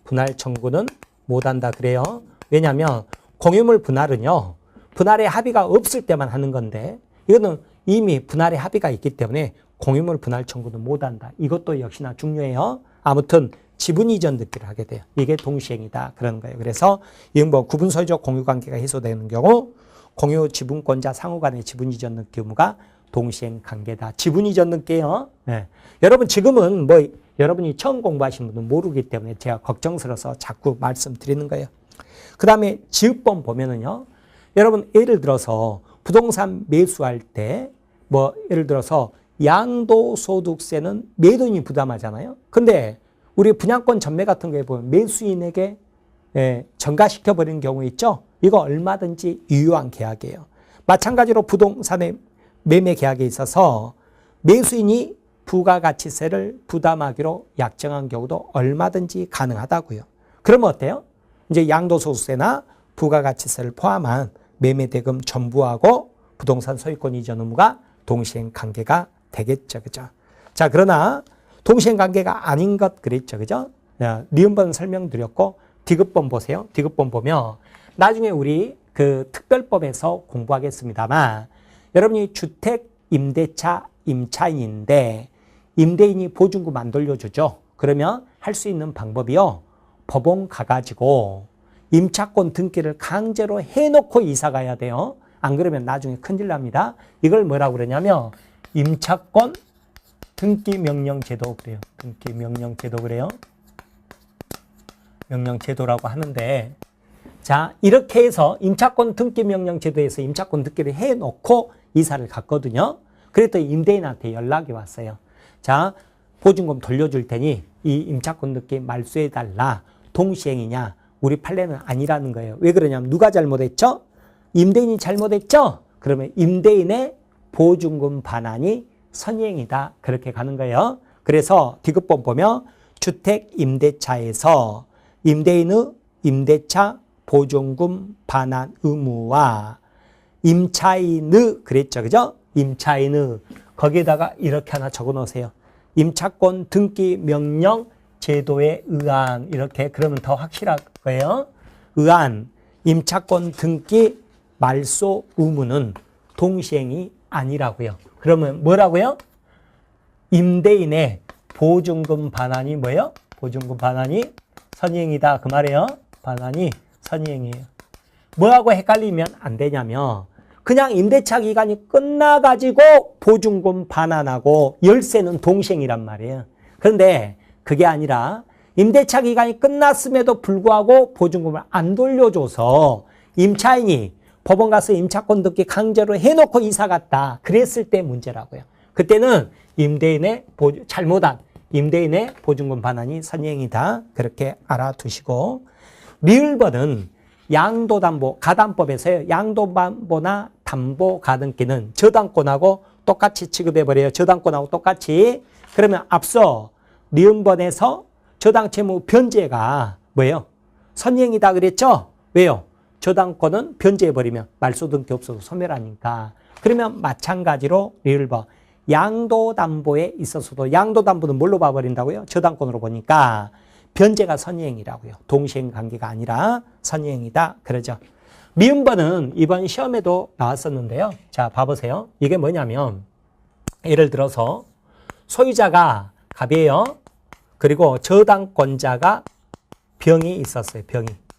분할 청구는 못한다 그래요. 왜냐하면 공유물 분할은요. 분할의 합의가 없을 때만 하는 건데 이거는 이미 분할의 합의가 있기 때문에 공유물 분할 청구는 못한다. 이것도 역시나 중요해요. 아무튼 지분 이전 등기를 하게 돼요. 이게 동시행이다 그러는 거예요. 그래서 이건 뭐 구분 소유적 공유 관계가 해소되는 경우 공유 지분권자 상호 간의 지분 이전 등기 의무가 동시행 관계다. 지분 이전 등기요. 네. 여러분 지금은 뭐 여러분이 처음 공부하신 분은 모르기 때문에 제가 걱정스러워서 자꾸 말씀드리는 거예요. 그 다음에 지읒범 보면은요. 여러분 예를 들어서 부동산 매수할 때 뭐 예를 들어서 양도소득세는 매도인이 부담하잖아요. 근데 우리 분양권 전매 같은 거에 보면 매수인에게 전가시켜 버리는 경우 있죠. 이거 얼마든지 유효한 계약이에요. 마찬가지로 부동산의 매매 계약에 있어서 매수인이 부가가치세를 부담하기로 약정한 경우도 얼마든지 가능하다고요. 그러면 어때요? 이제 양도소득세나 부가가치세를 포함한 매매대금 전부하고 부동산 소유권 이전 의무가 동시행 관계가 되겠죠. 그죠? 자, 그러나 동시행 관계가 아닌 것 그랬죠. 그죠? 니은번 설명드렸고 디귿번 보세요. 디귿번 보면 나중에 우리 그 특별법에서 공부하겠습니다만 여러분이 주택 임대차 임차인인데 임대인이 보증금 안 돌려주죠. 그러면 할 수 있는 방법이요. 법원 가가지고 임차권 등기를 강제로 해놓고 이사 가야 돼요. 안 그러면 나중에 큰일 납니다. 이걸 뭐라고 그러냐면 임차권 등기 명령 제도 그래요. 등기 명령 제도 그래요. 명령 제도라고 하는데 자, 이렇게 해서 임차권 등기 명령 제도에서 임차권 등기를 해놓고 이사를 갔거든요. 그랬더니 임대인한테 연락이 왔어요. 자, 보증금 돌려줄 테니 이 임차권 등기 말소해달라. 동시행이냐? 우리 판례는 아니라는 거예요. 왜 그러냐면 누가 잘못했죠? 임대인이 잘못했죠? 그러면 임대인의 보증금 반환이 선행이다. 그렇게 가는 거예요. 그래서 디귿번 보면 주택 임대차에서 임대인의 임대차 보증금 반환 의무와 임차인의 그랬죠. 그죠? 임차인의 거기에다가 이렇게 하나 적어 놓으세요. 임차권 등기 명령 제도에 의한 이렇게 그러면 더 확실할 거예요. 의한 임차권 등기 말소 의무는 동시행이 아니라고요. 그러면 뭐라고요? 임대인의 보증금 반환이 뭐예요? 보증금 반환이 선행이다. 그 말이에요. 반환이 선행이에요. 뭐하고 헷갈리면 안 되냐면 그냥 임대차 기간이 끝나가지고 보증금 반환하고 열세는 동시행이란 말이에요. 그런데 그게 아니라 임대차 기간이 끝났음에도 불구하고 보증금을 안 돌려줘서 임차인이 법원 가서 임차권 등기 강제로 해놓고 이사 갔다. 그랬을 때 문제라고요. 그때는 임대인의 잘못한 임대인의 보증금 반환이 선행이다. 그렇게 알아두시고 리을번은 양도담보 가담법에서요. 양도담보나 담보 가등기는 저당권하고 똑같이 취급해버려요. 저당권하고 똑같이. 그러면 앞서 리은번에서 저당채무 변제가 뭐예요? 선행이다 그랬죠? 왜요? 저당권은 변제해버리면 말소 등기 없어도 소멸하니까. 그러면 마찬가지로 리을번 양도담보에 있어서도 양도담보는 뭘로 봐버린다고요? 저당권으로 보니까 변제가 선행이라고요. 동시행 관계가 아니라 선행이다. 그러죠. 미음번은 이번 시험에도 나왔었는데요. 자, 봐보세요. 이게 뭐냐면 예를 들어서 소유자가 갑이에요. 그리고 저당권자가 병이 있었어요.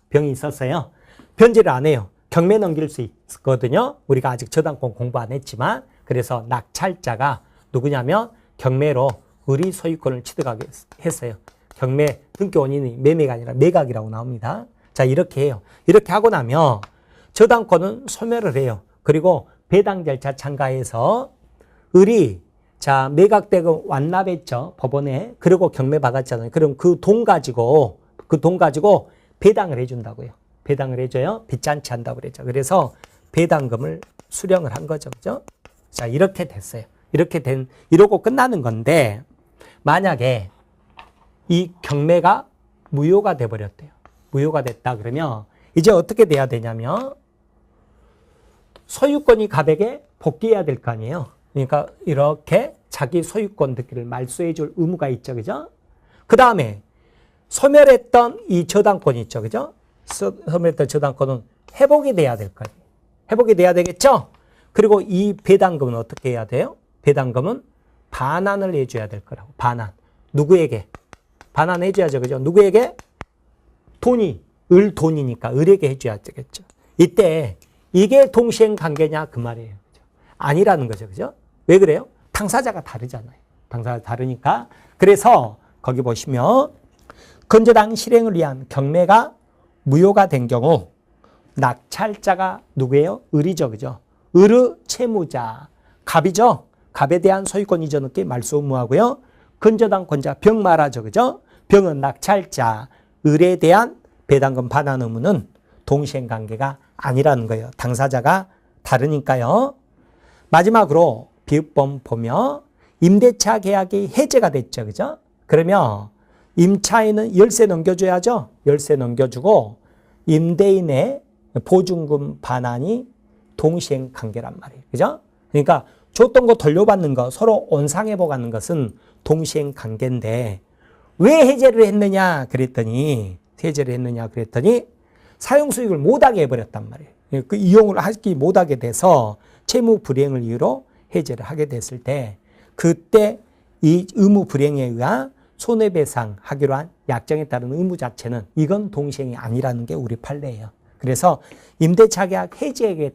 병이 있었어요. 변제를 안 해요. 경매 넘길 수 있거든요. 우리가 아직 저당권 공부 안 했지만 그래서 낙찰자가 누구냐면 경매로 의리 소유권을 취득하게 했어요. 경매 등기 원인이 매매가 아니라 매각이라고 나옵니다. 자, 이렇게 해요. 이렇게 하고 나면 저당권은 소멸을 해요. 그리고 배당 절차 참가해서 을이 자 매각되고 완납했죠. 법원에. 그리고 경매 받았잖아요. 그럼 그 돈 가지고 배당을 해준다고요. 배당을 해줘요. 빚잔치 한다고 그랬죠. 그래서 배당금을 수령을 한 거죠. 그죠? 자, 이렇게 됐어요. 이러고 끝나는 건데 만약에 이 경매가 무효가 돼버렸대요. 무효가 됐다 그러면 이제 어떻게 돼야 되냐면 소유권이 갑에게 복귀해야 될 거 아니에요. 그러니까 이렇게 자기 소유권 등기를 말소해 줄 의무가 있죠. 그죠? 그 다음에 소멸했던 이 저당권이 있죠. 그죠? 소멸했던 저당권은 회복이 돼야 될 거예요. 회복이 돼야 되겠죠? 그리고 이 배당금은 어떻게 해야 돼요? 배당금은 반환을 해줘야 될 거라고. 반환. 누구에게? 반환해줘야죠. 그죠? 누구에게? 돈이, 을 돈이니까 을에게 해줘야 되겠죠. 이때 이게 동시행 관계냐 그 말이에요. 그죠? 아니라는 거죠. 그죠? 왜 그래요? 당사자가 다르잖아요. 당사자가 다르니까. 그래서 거기 보시면 근저당 실행을 위한 경매가 무효가 된 경우 낙찰자가 누구예요? 을이죠. 그죠? 을의 채무자. 갑이죠? 갑에 대한 소유권 이전 없기 말소 의무하고요. 근저당 권자 병 말하죠. 그죠? 병은 낙찰자. 을에 대한 배당금 반환 의무는 동시행 관계가 아니라는 거예요. 당사자가 다르니까요. 마지막으로 비읍범 보면 임대차 계약이 해제가 됐죠. 그죠? 그러면 임차인은 열세 넘겨줘야죠. 열세 넘겨주고 임대인의 보증금 반환이 동시행 관계란 말이에요. 그죠? 그러니까 줬던 거 돌려받는 거 서로 온상회복하는 것은 동시행 관계인데 왜 해제를 했느냐 그랬더니 사용 수익을 못하게 해버렸단 말이에요. 그 이용을 하기 못하게 돼서 채무 불이행을 이유로 해제를 하게 됐을 때 그때 이 의무 불이행에 의한 손해배상하기로 한 약정에 따른 의무 자체는 이건 동시행이 아니라는 게 우리 판례예요. 그래서 임대차 계약 해지에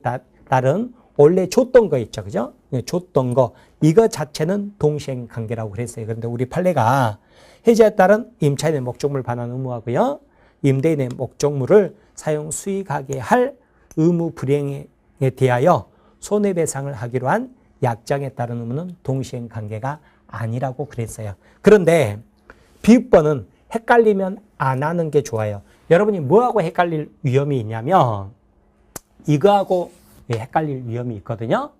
따른 원래 줬던 거 있죠. 그죠? 줬던 거 이거 자체는 동시행 관계라고 그랬어요. 그런데 우리 판례가 해지에 따른 임차인의 목적물 반환 의무하고요. 임대인의 목적물을 사용 수익하게 할 의무 불이행에 대하여 손해배상을 하기로 한 약정에 따른 의무는 동시행 관계가 아니라고 그랬어요. 그런데 비읍번은 헷갈리면 안 하는 게 좋아요. 여러분이 뭐하고 헷갈릴 위험이 있냐면 이거하고 헷갈릴 위험이 있거든요.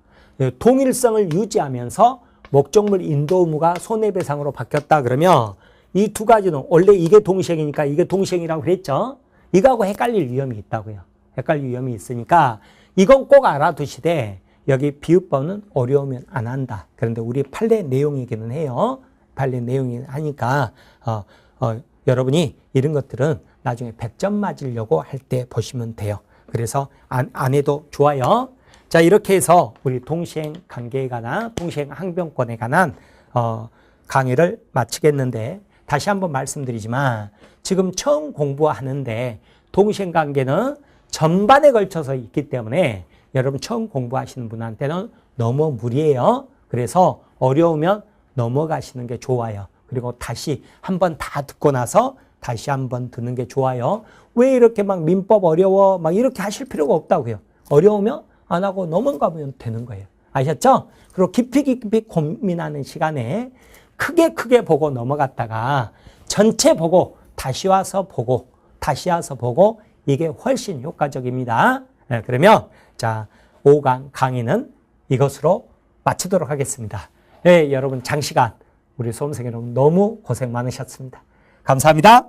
동일성을 유지하면서 목적물 인도 의무가 손해배상으로 바뀌었다 그러면 이 두 가지는 원래 이게 동시행이니까 이게 동시행이라고 그랬죠. 이거하고 헷갈릴 위험이 있다고요. 헷갈릴 위험이 있으니까 이건 꼭 알아두시되 여기 비읍번은 어려우면 안 한다. 그런데 우리 판례 내용이기는 해요. 판례 내용이 하니까 여러분이 이런 것들은 나중에 100점 맞으려고 할 때 보시면 돼요. 그래서 안 해도 좋아요. 자, 이렇게 해서 우리 동시행 관계에 관한 동시행 항변권에 관한 강의를 마치겠는데 다시 한번 말씀드리지만 지금 처음 공부하는데 동시행 관계는 전반에 걸쳐서 있기 때문에 여러분 처음 공부하시는 분한테는 너무 무리예요. 그래서 어려우면 넘어가시는 게 좋아요. 그리고 다시 한번 다 듣고 나서 다시 한번 듣는 게 좋아요. 왜 이렇게 막 민법 어려워? 막 이렇게 하실 필요가 없다고요. 어려우면 안 하고 넘어가면 되는 거예요. 아셨죠? 그리고 깊이 고민하는 시간에 크게 보고 넘어갔다가 전체 보고 다시 와서 보고 이게 훨씬 효과적입니다. 네, 그러면 자 5강 강의는 이것으로 마치도록 하겠습니다. 네, 여러분 장시간 우리 수험생 여러분 너무 고생 많으셨습니다. 감사합니다.